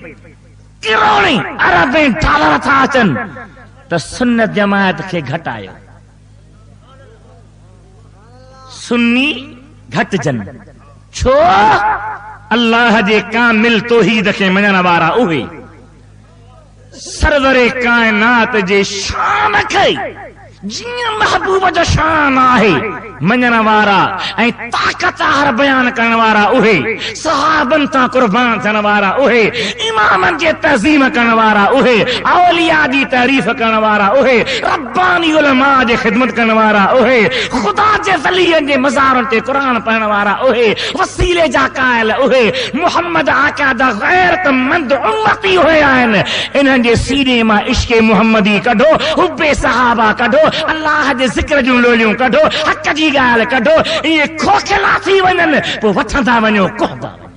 [SPEAKER 1] किरोणी अरबें डॉलर था अचन त सुन्नत जमात के घटायो सुन्नी घटजन छो अल्लाह जे कामिल तौहीद के मञण वारा उहे सरवरे कायनात जे शान खे जियां महबूब जो शान आहे मञण वारा ऐं ताक़त हर बयान करण वारा उहे सहाबन तां कुर्बान थियण वारा उहे इमामन जे तज़ीम करण वारा उहे औलिया जी तारीफ़ करण वारा उहे रब्बानी उलमा जे ख़िदमत करण वारा उहे खुदा जे वलीअनि जे मज़ारनि ते क़ुरान पढ़ण वारा उहे वसीले जा क़ाइल उहे मुहम्मद आका जा गैरतमंद उम्मती उहे आहिनि इन्हनि जे सीने मां इश्क़ मुहम्मदी कढो हुब्बे सहाबा कढो अल्लाह जे ज़िक्र जूं लोलियूं कढो हक़ जी ॻाल्हि कढो इहे खोखला थी वञनि पोइ वठंदा वञो कोहंदा वञो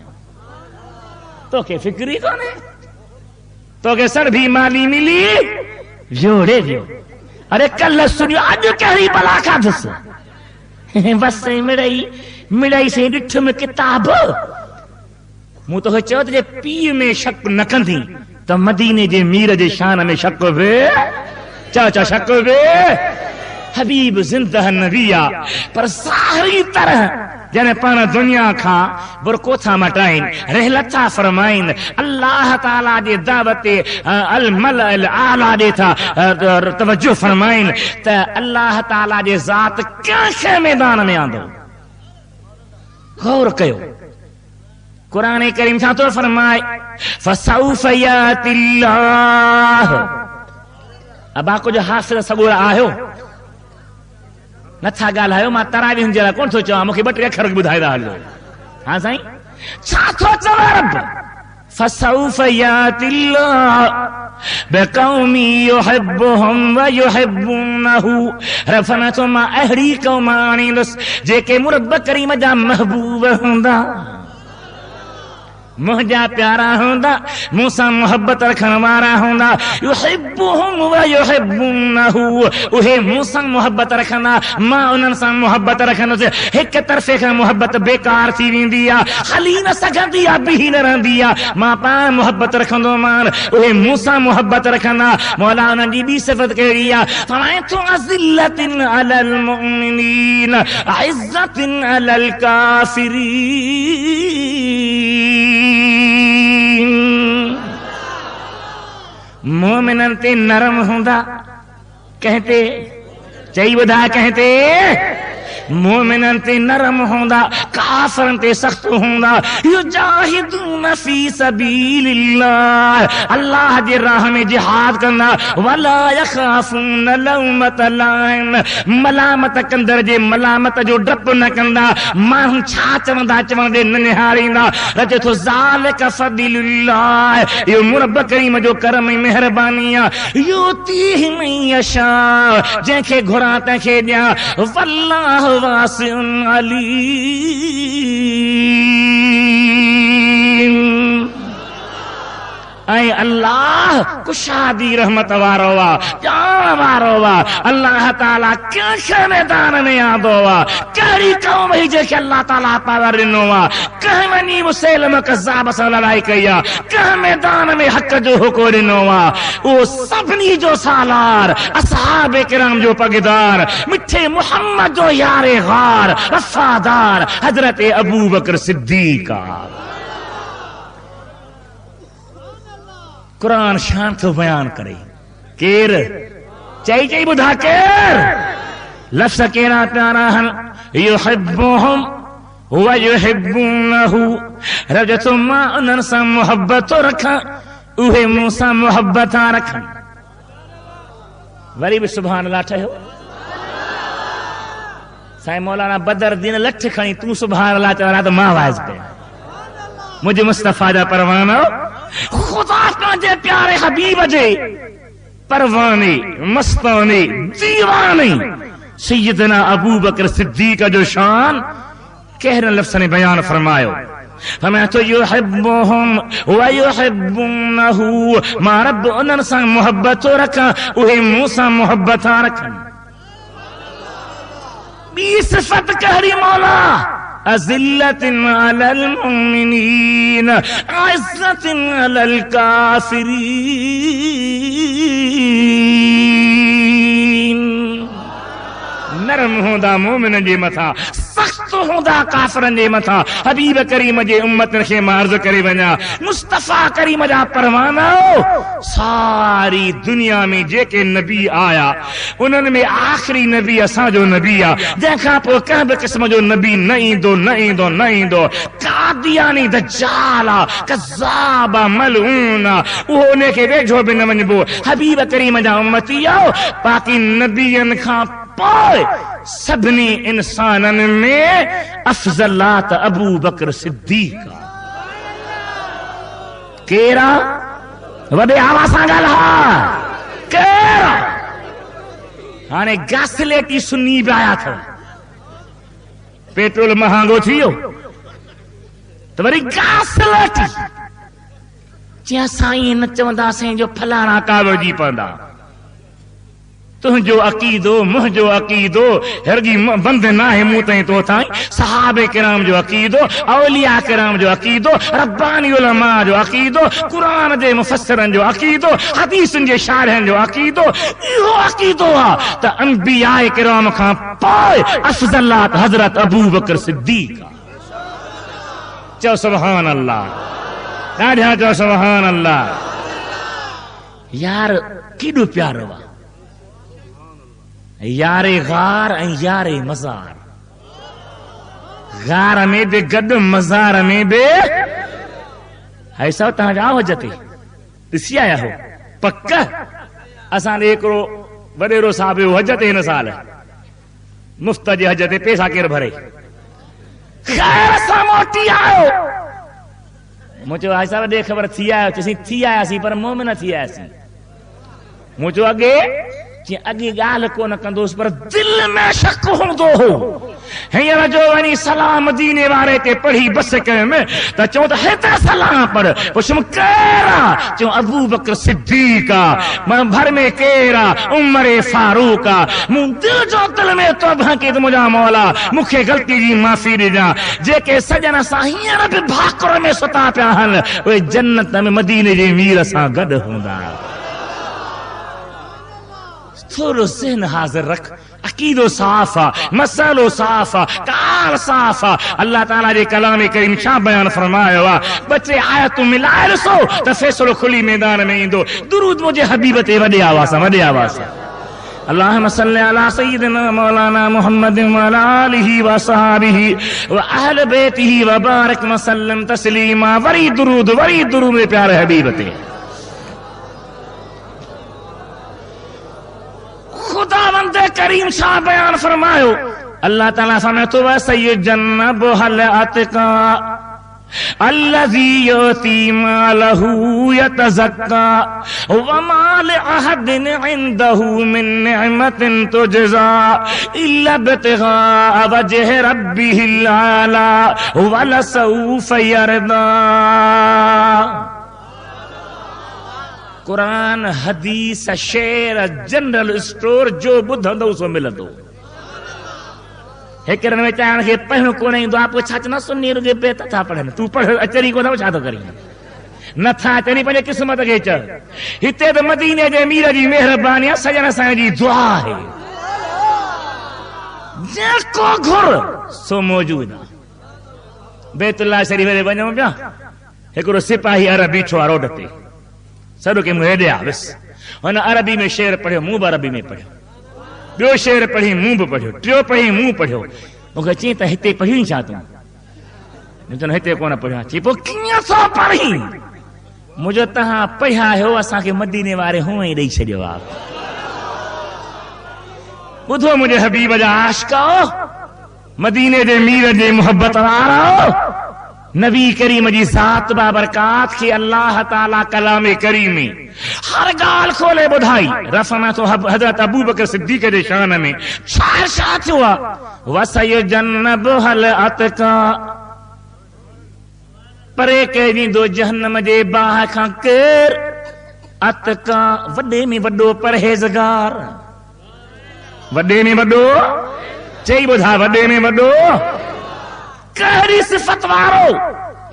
[SPEAKER 1] तोखे फिक्र ई कोन्हे तोखे सड़भी माली मिली जोड़े वियो अरे कल्ह सुनियो अॼु कहिड़ी भला खाधुसि बस मिड़ई से ॾिठ में किताब मूं तोखे चयो त जे पीउ में शक न कंदी त मदीने जे मीर जे शान में शक वे चा शक वे हबीब जिंदह नबिया पर सारी तरह जने पान दुनिया का बुरको था मटाइन रहलत था फरमाइन अल्लाह ताला जे दावत अल मल अल आला दे था तवज्जो फरमाइन त अल्लाह ताला जे जात कंहिं मैदान में आंदो गौर कयो कुरान करीम छा तो फरमाए फसौफ यातिल्लाह अबा कुछ हासिल सगोरा आयो नथा ॻाल्हायो मां तरावी जे लाइ कोन थो चवां मूंखे 2-3 अखर ॿुधाईंदा हलो हा साईं छा थो चवां रब फसौफ यातिल्लाह बिक़ौमी युहिब्बुहुम व युहिब्बूनहु रफ़ना तो मां अहिड़ी क़ौम आणींदुसि जेके मुरब करीम जा महबूब हूंदा मुझा प्यारा होंदा मूसा मोहब्बत रखण वारा होंदा युहिब्बुहुम व युहिब्बूनहु उहे मूसा मोहब्बत रखंदा मां उन्हनि सां मोहब्बत रखंदुसि हिक तरफ़े खां मोहब्बत बेकार थी वेंदी आहे हली न सघंदी आहे बीही न रहंदी आहे मां पाण मोहब्बत रखंदो मान उहे मूसा मोहब्बत रखंदा मौला उन्हनि जी ॿी सिफ़त कहिड़ी आहे फमाइतु अज़िल्लतिन अलल मुमिनीन इज़्ज़तिन अलल काफ़िरीन मोमिनन ते नरम हुंदा कहते चई ॿुधा कहते मोमिनन ते नरम होंदा काफरन ते सख्त होंदा युजाहिदून फी सबीलिल्लाह अल्लाह जे राह में जिहाद कंदा वला यखाफून लौमत लाइम मलामत कंदर जे मलामत जो डप न कंदा माण्हू छा चवंदा चवण दे न निहारींदा रजे थो ज़ालिक फदिलुल्लाह यो मुरब करीम जो करम ऐं मेहरबानी आहे युतीहि मन यशा जंहिंखे घुरां तंहिंखे ॾियां वल्लाह वासिउन अलीम ऐं अल्लाह कुशादी रहमत वारो आहे ॼाण वारो आहे अल्लाह ताला कंहिं मैदान में आंदो आहे कहिड़ी क़ौम हुई जंहिंखे अल्लाह ताला पावर ॾिनो आहे कंहिं वञी मुसैलम कज़्ज़ाब सां लड़ाई कई आहे कंहिं मैदान में हक़ जो हुको ॾिनो आहे उहो सभिनी जो सालार असहाबे किराम जो पगदार मिठे मुहम्मद जो यारे गार वफ़ादार हज़रत अबू बकर सिद्दीक़ आहे कुरान शान थो बयान करे केर चई ॿुधा केर लफ़्ज़ कहिड़ा प्यारा आहिनि युहिब्बुहुम व युहिब्बूनहु रब जो मां उन्हनि सां मोहब्बत रखां उहे मूं सां मोहब्बत रखनि वरी बि सुभान अल्लाह ठहियो साईं मौलाना बदरुद्दीन लठ खणी तूं सुभान अल्लाह चवंदा त मां वाइज़ कयां मुझे मुस्तफा जा परवाना खुदा पंहिंजे प्यारे हबीब जे परवाने मस्ताने दीवाने सैयदना अबू बकर सिद्दीक़ जो शान कहिड़े लफ़्ज़ ने बयान फरमायो फरमाया तो युहिब्बुहुम व युहिब्बूनहु मां रब उन्हनि सां मोहब्बत रखां उहे मूं सां मोहब्बत रखनि ॿी सिफ़त कहिड़ी मौला अज़िल्लतिन अलल मुमिनीन इज़्ज़तिन अलल काफ़िरीन। नरम होंदा मोमिन जे मथा, सख्त होंदा काफ़रन जे मथा। हबीब करीम जे उम्मतन खे अर्ज़ करे वञा, मुस्तफ़ा करीम जा परवाना सारी दुनिया में जेके नबी आया उन्हनि में आख़िरी नबी असांजो नबी आ, जंहिंखां पोइ कंहिं बि क़िस्म जो नबी न ईंदो न ईंदो न ईंदो। कादियानी दज्जाल आ, कज़्ज़ाब आ, मलऊन आ, उहो उनखे वेझो बि न वञिबो। हबीब करीम जा उम्मती आओ, बाक़ी नबियनि खां पोइ सभिनी इंसाननि में अफ़ज़लात अबू बकर सिद्दीक़ आ। केरा वॾे आवाज़ सां ॻाल्हा, केरा? हाणे गासलेटी सुन्नी बि आया अथव, पेट्रोल महांगो थी वियो त वरी गासलेटी। चया साईं न चवंदासीं जो फलाणा कावड़जी पवंदा। तुंहिंजो अक़ीदो मुंहिंजो अक़ीदो हरगी बंद न आहे मूं ताईं तो ताईं। सहाबे किराम जो अक़ीदो, औलिया किराम जो अक़ीदो, रब्बानी उलमा जो अक़ीदो, क़ुरान जे मुफ़स्सिरनि जो अक़ीदो, हदीसनि जे शारहनि जो अक़ीदो, इहो अक़ीदो आहे त अंबिया किराम खां पोइ अफ़ज़लात हज़रत अबू बकर सिद्दीक़। चओ सुभान अल्लाह, ॾाढा चओ सुभान अल्लाह। यार केॾो प्यारो आहे, यारे गार ऐं यारे मज़ार। गार में बि गॾु, मज़ार में बि। है सब तव्हां जा हज ते ॾिसी आया हो पक? असां ॾे हिकिड़ो वॾेरो साहिब हो हज ते हिन साल, मुफ़्त जे हज ते पैसा केरु भरे? ख़ैर सां मोटी आयो। मूं चयो हाय साहिब ॾे ख़बर थी आयो? चईं थी आयासीं पर मोमिन थी आयासीं। मूं चयो अॻे? जी अॻे ॻाल्हि कोन कंदोसि पर दिलि में शक हूंदो हो। हींअर जो वञी सलाम मदीने वारे ते पढ़ी बस कयुमि त चऊं त हेतिरा सलाम पढ़। पुछुमि केरु आहे? चऊं अबू बकर सिद्दीक़ आहे। मां भर में केरु आहे? उमर फारूक आहे। मूं दिलि जो दिलि में तौबा कई त मुंहिंजा मौला मूंखे ग़लती जी माफ़ी ॾिजां। जेके सजन सां हींअर बि भाकुर में सुता पिया आहिनि उहे जन्नत में मदीने जे मीर सां गॾु हूंदा। थोड़ो ज़हन हाज़िर रख, अकीदो साफ़ आ, मसलो साफ़ आ, कार साफ़ आ। अल्लाह ताला जे कलाम करीम छा बयान फरमायो आ? बचे आयतूं मिलाए ॾिसो त फ़ैसिलो खुली मैदान में ईंदो। दुरूद मुंहिंजे हबीब ते वॾे आवाज़ सां, वॾे आवाज़ सां। अल्लाहुम्मा सल्लि अला सय्यिदिना मौलाना मुहम्मदिन व अला आलिहि व असहाबिहि व अहले बैतिहि व बारिक व सल्लम तस्लीमा। वरी दुरूद प्यारे हबीब ते। खुदावंद करीम छा बयान फरमायो? अल्लाह ताला फरमाए तो वसयजन्नबुहल अतका अल्लज़ी युती मालहू यतज़क्का व माल अहदिन इंदहू मिन निअमतिन तुजज़ा इल्ला बितिगा वजह रब्बिहिल आला व लसौफ यरदा। कुरान, हदीस, शेर, जनरल स्टोर जो ॿुधंदो सो मिलंदो। हिकिड़े में चाहण खे पढ़णु कोन ईंदो आहे, पोइ छा चवंदा सुन्नी रुॻे पे था पढ़नि, तूं पढ़ अचरी कोन छा थो करीं? नथा अचनि पंहिंजे क़िस्मत खे चओ। हिते त मदीने जे मीर जी महिरबानी आहे, सजण साईं जी दुआ आहे। जेको घुर सो मौजूद आहे। बैतुल्लाह शरीफ़ ते वञूं पिया, हिकिड़ो सिपाही अरब बीठो आहे रोड ते, सॾो के मूं हेॾे आ विस। हुन अरबी में शेर पढ़ियो, मूं बि अरबी में पढ़ियो। ॿियो शेर पढ़ी, मूं बि पढ़ियो। टियों पढ़ी, मूं पढ़ियो। मूंखे चई त हिते पढ़ी छा तूं? चवंदो हिते कोन पढ़ियो। चई पोइ कीअं थो पढ़ी? मुंहिंजो तव्हां पढ़िया आहियो, असांखे मदीने वारे हूअं ई ॾेई छॾियो आहे। ॿुधो मुंहिंजे हबीब जा आशिक़ो, मदीने जे मीर जे मुहबत वारो, नबी करीम जी ज़ात बाबरकात खे अल्लाह ताला कलाम करीम में हर ॻाल्हि खोले ॿुधाई। रफ़मा तो हज़रत अबू बकर सिद्दीक़ जे शान में छा थियो आहे? वसयजन्नबुहल अतका, परे कईंदो जहन्नम जे बाह खां केर? अतका, वॾे में वॾो परहेज़गार। वॾे में वॾो चई ॿुधा, वॾे में वॾो कहरी सिफत वारो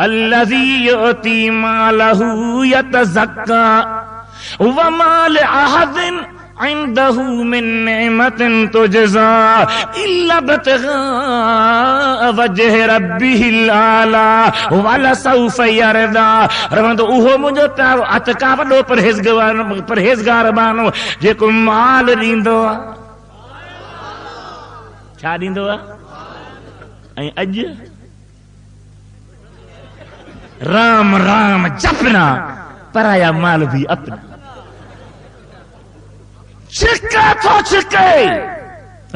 [SPEAKER 1] अल्लज़ी युती मालहू यतज़क्का व माल अहदिन इंदहू मिन निअमतिन तुजज़ा इल्ला बितिग़ा वजह रब्बिहिल आला वलसौफ़ यरदा। रवंदो उहो मुंहिंजो प्यारो अतका वॾो परहेज़गार बानो जेको माल ॾींदो आहे। छा ॾींदो आहे? ऐं अॼु राम राम जपना पराया माल भी अपना। छिके तो छिके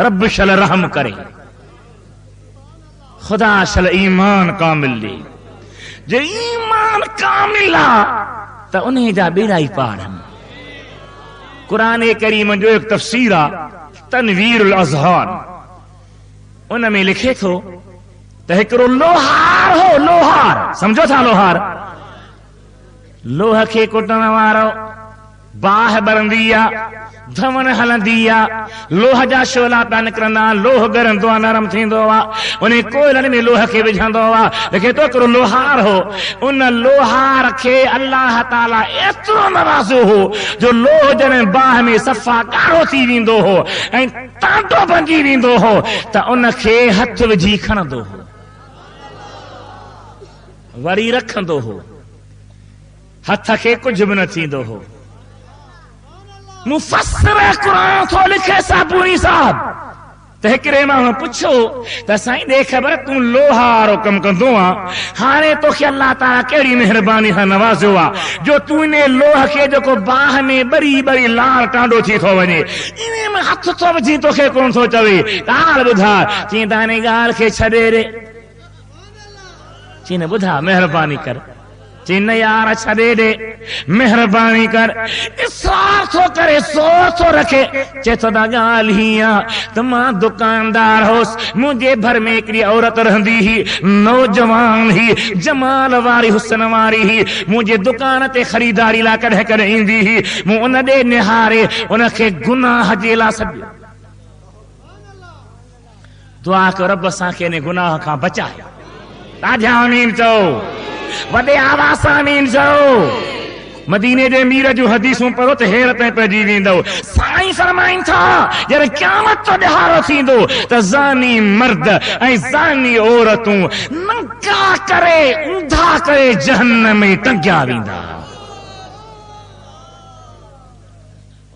[SPEAKER 1] रब शल रहम करे, खुदा शल ईमान कामिल दे। जे ईमान कामिल आ त उन्हें जा बेड़ा ही पार आहिनि। कुरान करीम जो एक तफसीर आ तनवीरुल अज़हान, उन में लिखे थो त हिकिड़ो लोहार हो। लोहार समझो था? लोहार लोह खे कुटण वारो, बाह बरंदी आ, धवन हलंदी आ, लोह जा शोला पिया निकिरंदा, लोह ॻरंदो आहे, नरम थींदो आहे, उन कोयलनि में लोह खे विझंदो आहे। लिखे तो हिकिड़ो लोहार हो। उन लोहार खे अल्लाह ताला एतिरो नवाज़ो हो जो लोह जॾहिं बाह में सफ़ा ॻाढ़ो थी वेंदो हो ऐं टांटो भंजी वेंदो हो त उन खे हथ विझी खणंदो हो, वरी रखंदो हो, हथ खे कुझु बि न थींदो हो। मुफ़स्सिर क़ुरान थो लिखे साबूनी साहब त हिकिड़े माण्हू पुछो त साईं ॾे ख़बर तूं लोहारो कमु कंदो आहे, हाणे तोखे अल्लाह ताला कहिड़ी महिरबानी सां नवाज़ियो आहे जो तूं इन लोह खे जेको बाह में ॿरी ॿरी लाल टांडो थी थो वञे इन में हथ थो विझी तोखे कोन थो चवे। ॻाल्हि ॿुधा, चई त हिन ॻाल्हि खे छॾे ॾे। चई न ॿुधा महिरबानी कर। चई न यार छॾे ॾे, महिरबानी कर। इसरार थो करे, ज़ोर थो रखे। चए थो त ॻाल्हि ही आहे त मां दुकानदार होसि, मुंहिंजे भर में हिकिड़ी औरत रहंदी हुई, नौजवान ही, जमाल वारी, हुस्न वारी ही, मुंहिंजे दुकान ते ख़रीदारी लाइ कॾहिं कॾहिं ईंदी हुई। मूं उन ॾे निहारे उनखे गुनाह जे लाइ सॾियो। दुआ कयो रब असांखे इन गुनाह खां बचाए। ॾाढा आमीन चओ, वॾे आवाज़ सां आमीन चओ। मदीने जे मीर जूं हदीसूं पढ़ो त हैरत में पइजी वेंदो। साईं फरमाइनि था जॾहिं क़यामत जो ॾिहाड़ो थींदो त ज़ानी मर्द ऐं ज़ानी औरतूं नंगा करे, ऊंधा करे जहन्नम में टंगिया वेंदा।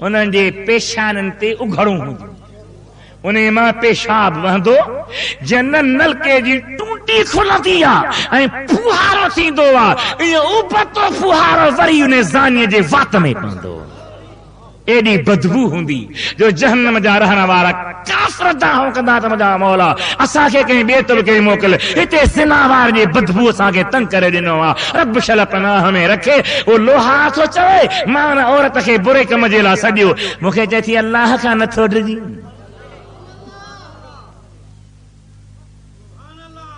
[SPEAKER 1] उन्हनि जे पेशाननि ते उघड़ूं हूंदियूं, उन मां पेशाब वहंदो। जन नलके जी टूटी खुलंदी आहे ऐं फुहारो थींदो आहे, इहो उबतो फुहारो वरी उन ज़ानीअ जे वात में पवंदो। एॾी बदबू हूंदी जो जहन्नम जा रहण वारा काफ़िर दाहो कंदा त मुंहिंजा मौला असांखे कंहिं ॿिए तबके मोकिल, हिते ज़िनावार जी बदबू असांखे तंग करे ॾिनो आहे। रब शल पनाह में रखे। उहो लोहार थो चवे मां हुन औरत खे बुरे कम जे लाइ सॾियो, मूंखे चए थी अलाह खां नथो डिॼी।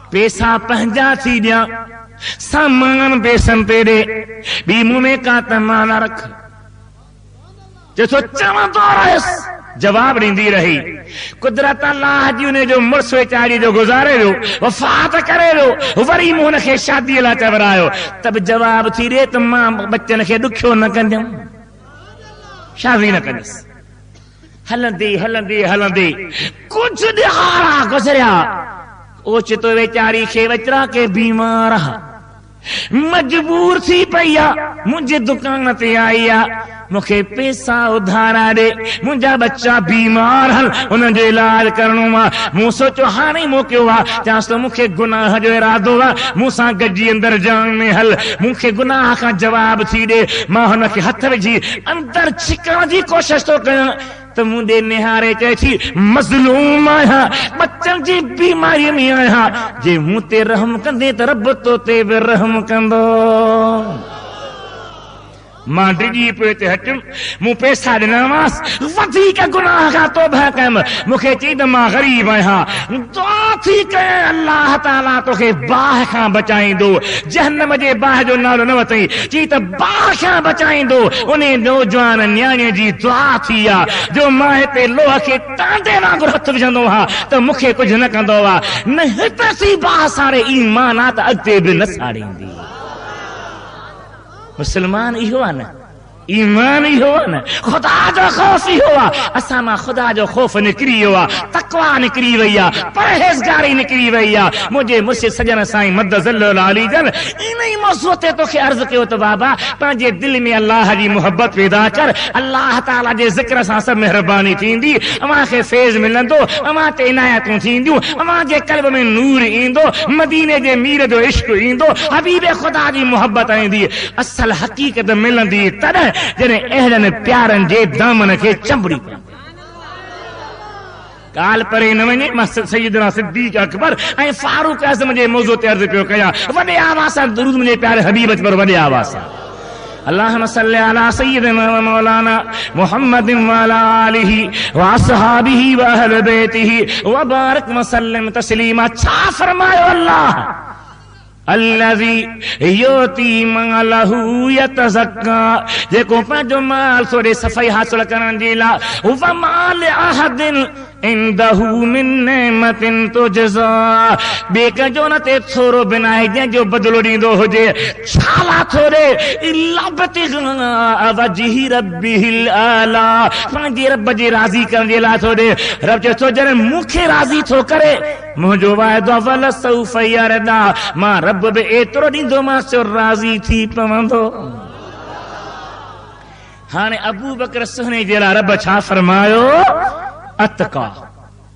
[SPEAKER 1] पैसा पंहिंजा थी ॾियां, सामान पैसनि ते ॾे, ॿी मुंहं में का तमाना रख। चएसो चवंदो रहियसि, जवाब ॾींदी रही। कुदरत अल्लाह जी उन जो मुड़ुसु वेचारी जो गुज़ारे वियो, वफ़ात करे वियो, वरी मूं हुनखे शादीअ लाइ चवरायो त बि जवाब थी ॾे त मां बच्चनि खे ॾुखियो न कंदमि, शादी न कंदसि। हलंदी हलंदी हलंदी कुझु ॾिहाड़ा गुज़रिया। ओचितो वेचारी खे वेचारा के बीमार आहे, मजबूर थी पई आहे, मुंहिंजे दुकान ते आई आहे, मूंखे पैसा उधारा ॾे, मुंहिंजा बच्चा बीमार हल, उन्हनि जो इलाज करणो आहे। मूं सोचियो हाणे मोकिलियो आहे, चवांसि त मूंखे गुनाह जो इरादो आहे, मूंसां गॾिजी अंदरि जान में हल, मूंखे गुनाह खां जवाब थी ॾे। मां हुनखे हथ विझी अंदरि छिकण जी कोशिशि थो कयां त मूं ॾे निहारे चए थी मज़लूम आहियां, बच्चनि जी बीमारीअ में आहियां, जे मूं ते रहम कंदे त रब तो ते बि रहम कंदो। मां डिॼी पियो ते हटुम मूं पैसा ॾिनामांस वधीक गुनाह खां तौबा कयमि मूंखे चई त मां ग़रीब आहियां दुआ थी कयां अल्लाह ताला तोखे बाहि खां बचाईंदो जहन्नम जे बाहि जो नालो न वतई चई त बाहि खां बचाईंदो उन नौजवान न्याणीअ जी दुआ थी आहे जो मां हिते लोह खे टांडे वांगुरु हथ विझंदो हा त मूंखे कुझु न कंदो आहे न हिते सी बाहि साड़े ईमान आहे त अॻिते बि न साड़ींदी मुसलमान इहो आहे न ईमान इहो आहे न खुदा जो ख़ौफ़ इहो आहे असां मां खुदा जो ख़ौफ़ निकिरी वियो आहे तक़वा निकिरी वई आहे परहेज़गारी निकिरी वई आहे मुंहिंजे मुर्शिद सजन साईं मदज़ल्लल अली जन इन ई मौज़ूअ ते तोखे अर्ज़ कयो त बाबा पंहिंजे दिलि में अल्लाह जी मोहबत पैदा कर अल्लाह ताला जे ज़िक्र सां सभु महिरबानी थींदी अव्हां खे फैज़ मिलंदो अव्हां ते इनायतूं थींदियूं अव्हां जे क़ल्ब में नूर ईंदो मदीने जे मीर जो इश्क ईंदो हबीब खुदा जी मोहबत ईंदी असल हक़ीक़त मिलंदी तॾहिं जॾहिं अहिड़नि प्यारनि जे दामन खे चंबड़ी काल परे न वञे मां सैयदना सिद्दीक़ अकबर ऐं फारूक आज़म जे मौज़ूअ ते अर्ज़ पियो कयां वॾे आवाज़ सां दुरूद मुंहिंजे प्यारे हबीब पर वॾे आवाज़ सां अल्लाहुम्मा सल्ली अला सय्यिदिना व मौलाना मुहम्मदिन व अला आलिहि व असहाबिहि व अहल बैतिहि व बारिक व सल्लिम तस्लीमा छा फरमायो अल्लाह अल्लज़ी योती मालहू यतज़क्का जेको पंहिंजो माल थोरे सफ़ाई हासिल करण जे लाइ व माल अहदिन इंदहू मिन नेमतिन तुजज़ा ॿिए कंहिंजो न ते थोरो बिन आहे जंहिंजो बदिलो ॾींदो हुजे छाला थोरे वजही रब्बिहिल आला पंहिंजे रब जे राज़ी करण जे लाइ थोरे रब चए थो जॾहिं मूंखे राज़ी थो करे मुंहिंजो वाइदो वल सौफ यरदा मां रब बि एतिरो ॾींदोमांसि जो राज़ी थी पवंदो हाणे अबू बकर सुहने जे लाइ रब छा फरमायो अतका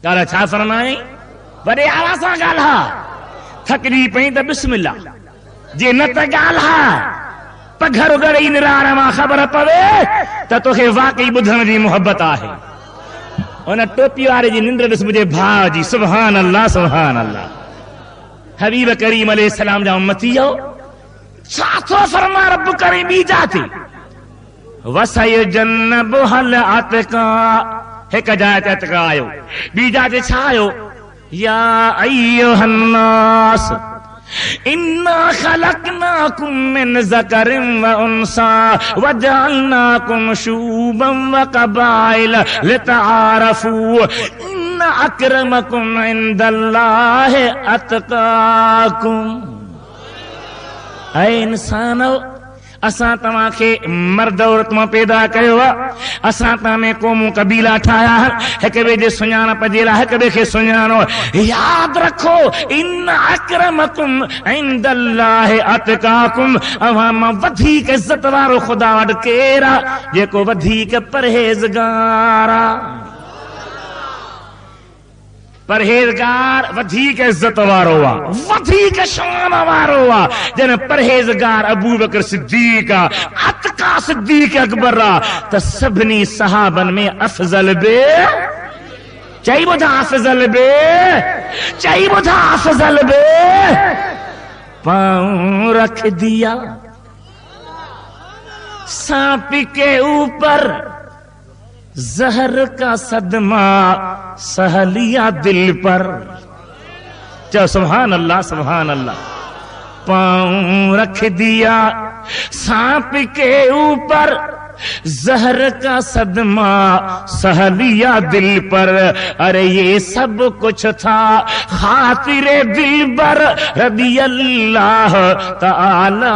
[SPEAKER 1] ॻाल्हि छा फरमाई वॾे आवाज़ सां ॻाल्हा थकजी पई त बिस्मिल्लाह जे न त ॻाल्हा पघर उगड़ी निराण मां ख़बर पवे त तोखे वाकई ॿुधण जी मोहबत आहे उन टोपी वारे जी निंड ॾिस मुंहिंजे भाउ जी सुभान अल्लाह सुभान अल्लाह हबीब करीम अलैहिस्सलाम जा उम्मती हो छा थो फरमा रब करीम ॿी जाति वसयजन्नबुहल अतका हिक जात अतका आयो ॿी जात छा आयो या अय्युहन नास इन्ना खलकनाकुम मिन ज़करिन व उन्सा वजअलनाकुम शुबन व क़बाइल लितआरफू इन्न अक्रमकुम इंदल्लाहि अतकाकुम ऐ इंसानो असां तव्हांखे मर्द औरत मां पैदा कयो आहे असां तव्हां में क़ौमूं कबीला ठाहिया हिक ॿिए जे सुञाणप जे लाइ हिक ॿिए खे सुञाणो यादि रखो इन अक्रमकुम इंदल्लाहि अतकाकुम अव्हां मां वधीक इज़त वारो ख़ुदा वटि केरु आहे जेको वधीक परहेज़गार आहे परहेज़गार वधीक इज़त वारो आहे वधीक शान वारो आहे जन परहेज़गार अबू बकर सिद्दीक़ आहे अतका सिद्दीक़ अकबर आहे त सभिनी सहाबन में अफ़ज़ल बि चई ॿुधा अफ़ज़ल बि चई ॿुधा अफ़ज़ल बि पांव रख दिया सांप के ऊपर जहर का सदमा सहलिया दिल पर चलो सुभान अल्लाह सुभान अल्लाह पांव रख दिया सांप के ऊपर जहर का सदमा सहलिया दिल पर अरे ये सब कुछ था खातिरे दिल पर रदी अल्लाह ताला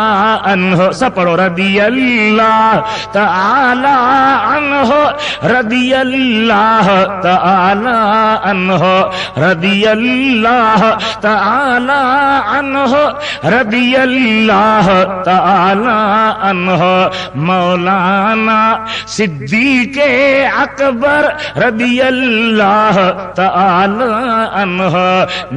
[SPEAKER 1] अन्हो सब पढ़ो रदी अल्लाह ताला अन्हो रदी अल्लाह ताला अन्हो रदी अल्लाह ताला अन्हो रदी अल्लाह ताला अन्हो मौलाना सिद्दीक़ अकबर रदी अल्लाह ताला अन्हु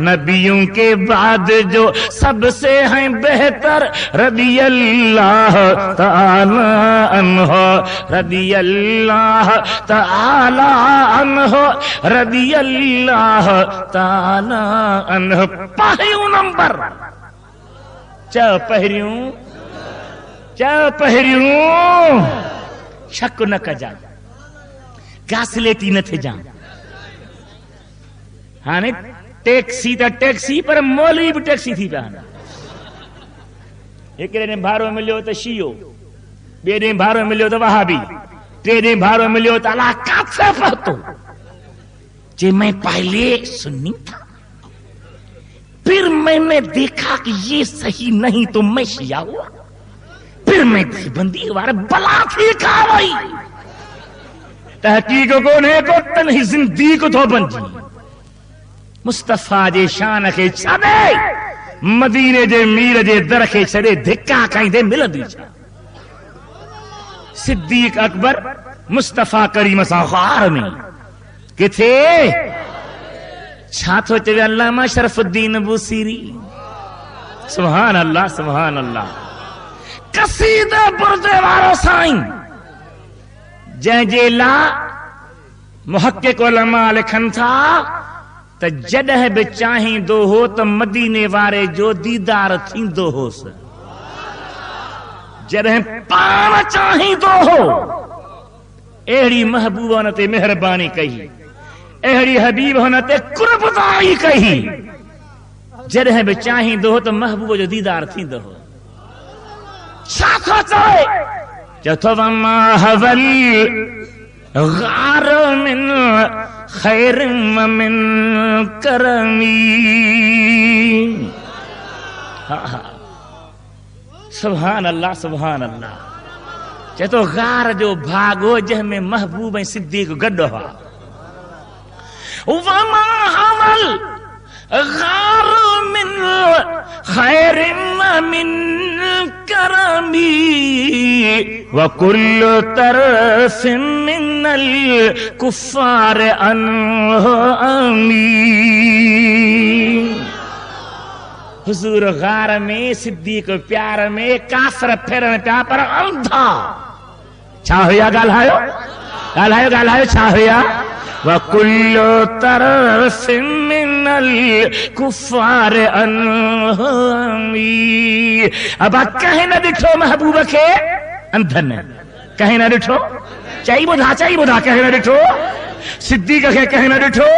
[SPEAKER 1] नबियों के बाद जो सबसे हैं बेहतर रदी अल्लाह ताला अन्हु रदी अल्लाह ताला अन्हु रदी अल्लाह ताला अन्हु पहिरियों नंबर च पहिरियों चओ पहिरियूं शक न कजां, गासलेटी न थिजां। हाणे टैक्सी त टैक्सी, पर मौलवी भी टैक्सी थी पिया। हिकिड़े ॾींहुं भाड़ो मिलियो त शियो, ॿिए ॾींहुं भाड़ो मिलियो त वहाबी, टे ॾींहुं भाड़ो मिलियो त अलाह काथे पहुतो। जे मैं पहले सुन्नी था, फिर मैंने देखा कि ये सही नहीं तो मैं शिया हुआ, फिर मैं देवबंदी वाले बला थी खा वई। तहकीक कोन्हे को तन्ही जिंदगी को तो बंजी मुस्तफा जे शान खे छॾे मदीने जे मीर जे दर खे छॾे धिका खाईंदे मिलंदी छा। सिद्दीक अकबर मुस्तफा करीम सां ग़ार में किथे छा थो चवे अल्लामा शरफुद्दीन बूसीरी। सुभान अल्लाह सुभान अल्लाह। कसीदा बुर्दे वारो साईं जंहिंजे लाइ मुहक़्क़िक़ उलमा लिखनि था त जॾहिं बि चाहींदो हो त मदीने वारे जो दीदार थींदो होसि, जॾहिं पाण चाहींदो हो अहिड़ी महबूब हुन ते महिरबानी कई, अहिड़ी हबीब हुन ते कुर्बदाई कई। जॾहिं बि चाहींदो हो त महबूब जो दीदार थींदो हो। छा थो चवे? चथो वमा हवल गार मिन खैर मिन करमी। सुभान अल्लाह सुभान अल्लाह। चतो गार जो भागो जंहिंमें महबूब ऐं सिद्दीक गॾु हुआ। वमा हवल गार मिन खैर मिन करमी वकुल तरफ मिनल कुफ्फार अन्हु अमी। हुजूर गार में सिद्दीक प्यार में कासर फेरन पिया पर अंधा। छा हुया? ॻाल्हायो ॻाल्हायो ॻाल्हायो, छा हुया? वकुल तरफ मिनल कुफ्फार अन्हु अमी। अब कहीं न ॾिठो महबूब खे अंधन, कहीं न ॾिठो। चई ॿुधा कहीं न ॾिठो। सिद्दीक खे कहीं न ॾिठो।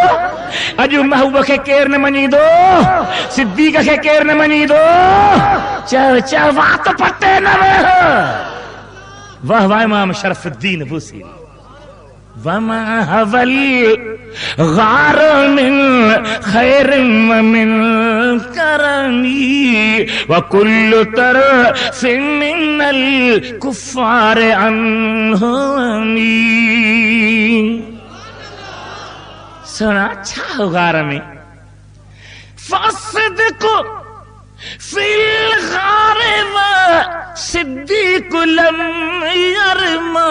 [SPEAKER 1] अॼु महबूब खे केर न मञींदो, सिद्दीक खे केर न मञींदो। चओ वात पटे न वेह। वाह वाह इमाम शरफुद्दीन बूसीरी। वमा हवल गार मिन खैर मिन करमी वकुल तरफ मिनल कुफ्फार अन्हु अमी। सुना छा हो गार में? फसिद्कु फिल गार व सिद्दीक लम यरमा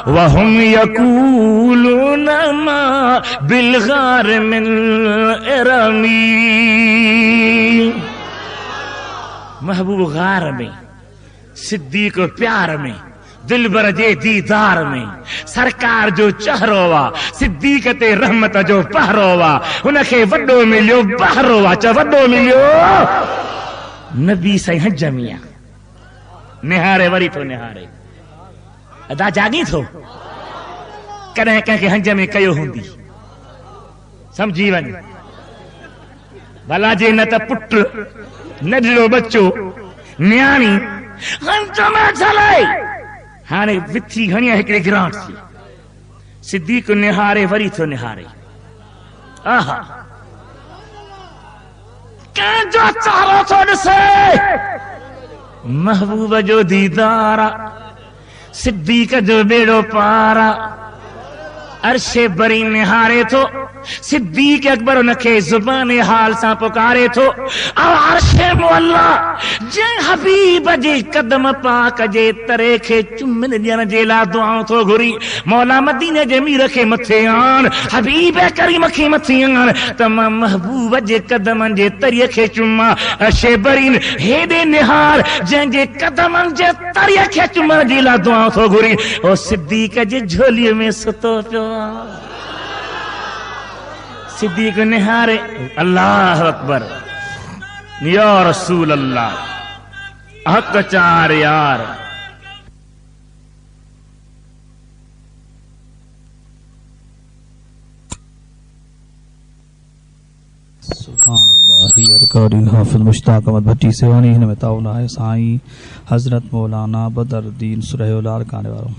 [SPEAKER 1] वहुम यकूलून मा बिल गार मिन इरमी। महबूब गार में, सिद्दीक प्यार में, दिलबर जे दीदार में सरकार जो चहरो वा, सिद्दीक ते रहमत जो पहरो वा। हुनखे वॾो मिलियो बहरो वा। च वॾो मिलियो नबी साईं हज मियां। निहारे वरी थो निहारे। अदा जागी थो कॾहिं कंहिंखे हज में कयो हूंदी, समझी वञ। भला जे न त पुट नंढड़ो बच्चो न्याणी हज में चले। हाणे विथी घणी हिकिड़े गिरांट थी। सिद्दीक निहारे वरी थो निहारे। आहा कंहिंजो चेहरो थो ॾिसे? महबूब जो दीदार, सिद्दीक जो बेड़ो पारा। अरशे बरी निहारे थो। सिद्दीक अकबर उनखे ज़ुबान हाल सां पुकारे थो। अर्शे मुअल्ला जंहिं हबीब जे कदम पाक जे तरे खे चुमन ॾियण जे लाइ दुआऊं थो घुरी। मौला मदीने जे मीर खे मथे आण, हबीब करीम खे मथे आण त मां महबूब जे कदमनि जे तरीअ खे चुमा। अर्शे बरी हेॾे निहार जंहिंजे कदमनि जे तरीअ खे चुमण जे लाइ दुआऊं थो घुरी। ओ सिद्दीक जे झोलीअ में सुतो पियो। सिद्दीक निहारे। अल्लाह अकबर या रसूल अल्लाह। हक चार यार।
[SPEAKER 2] रिकॉर्डिंग हाफिज मुश्ताक अहमद भट्टी सेवानी, हिन में ताउन आहे साईं हज़रत मौलाना बदरुद्दीन सुरैयोलाल काने वारो।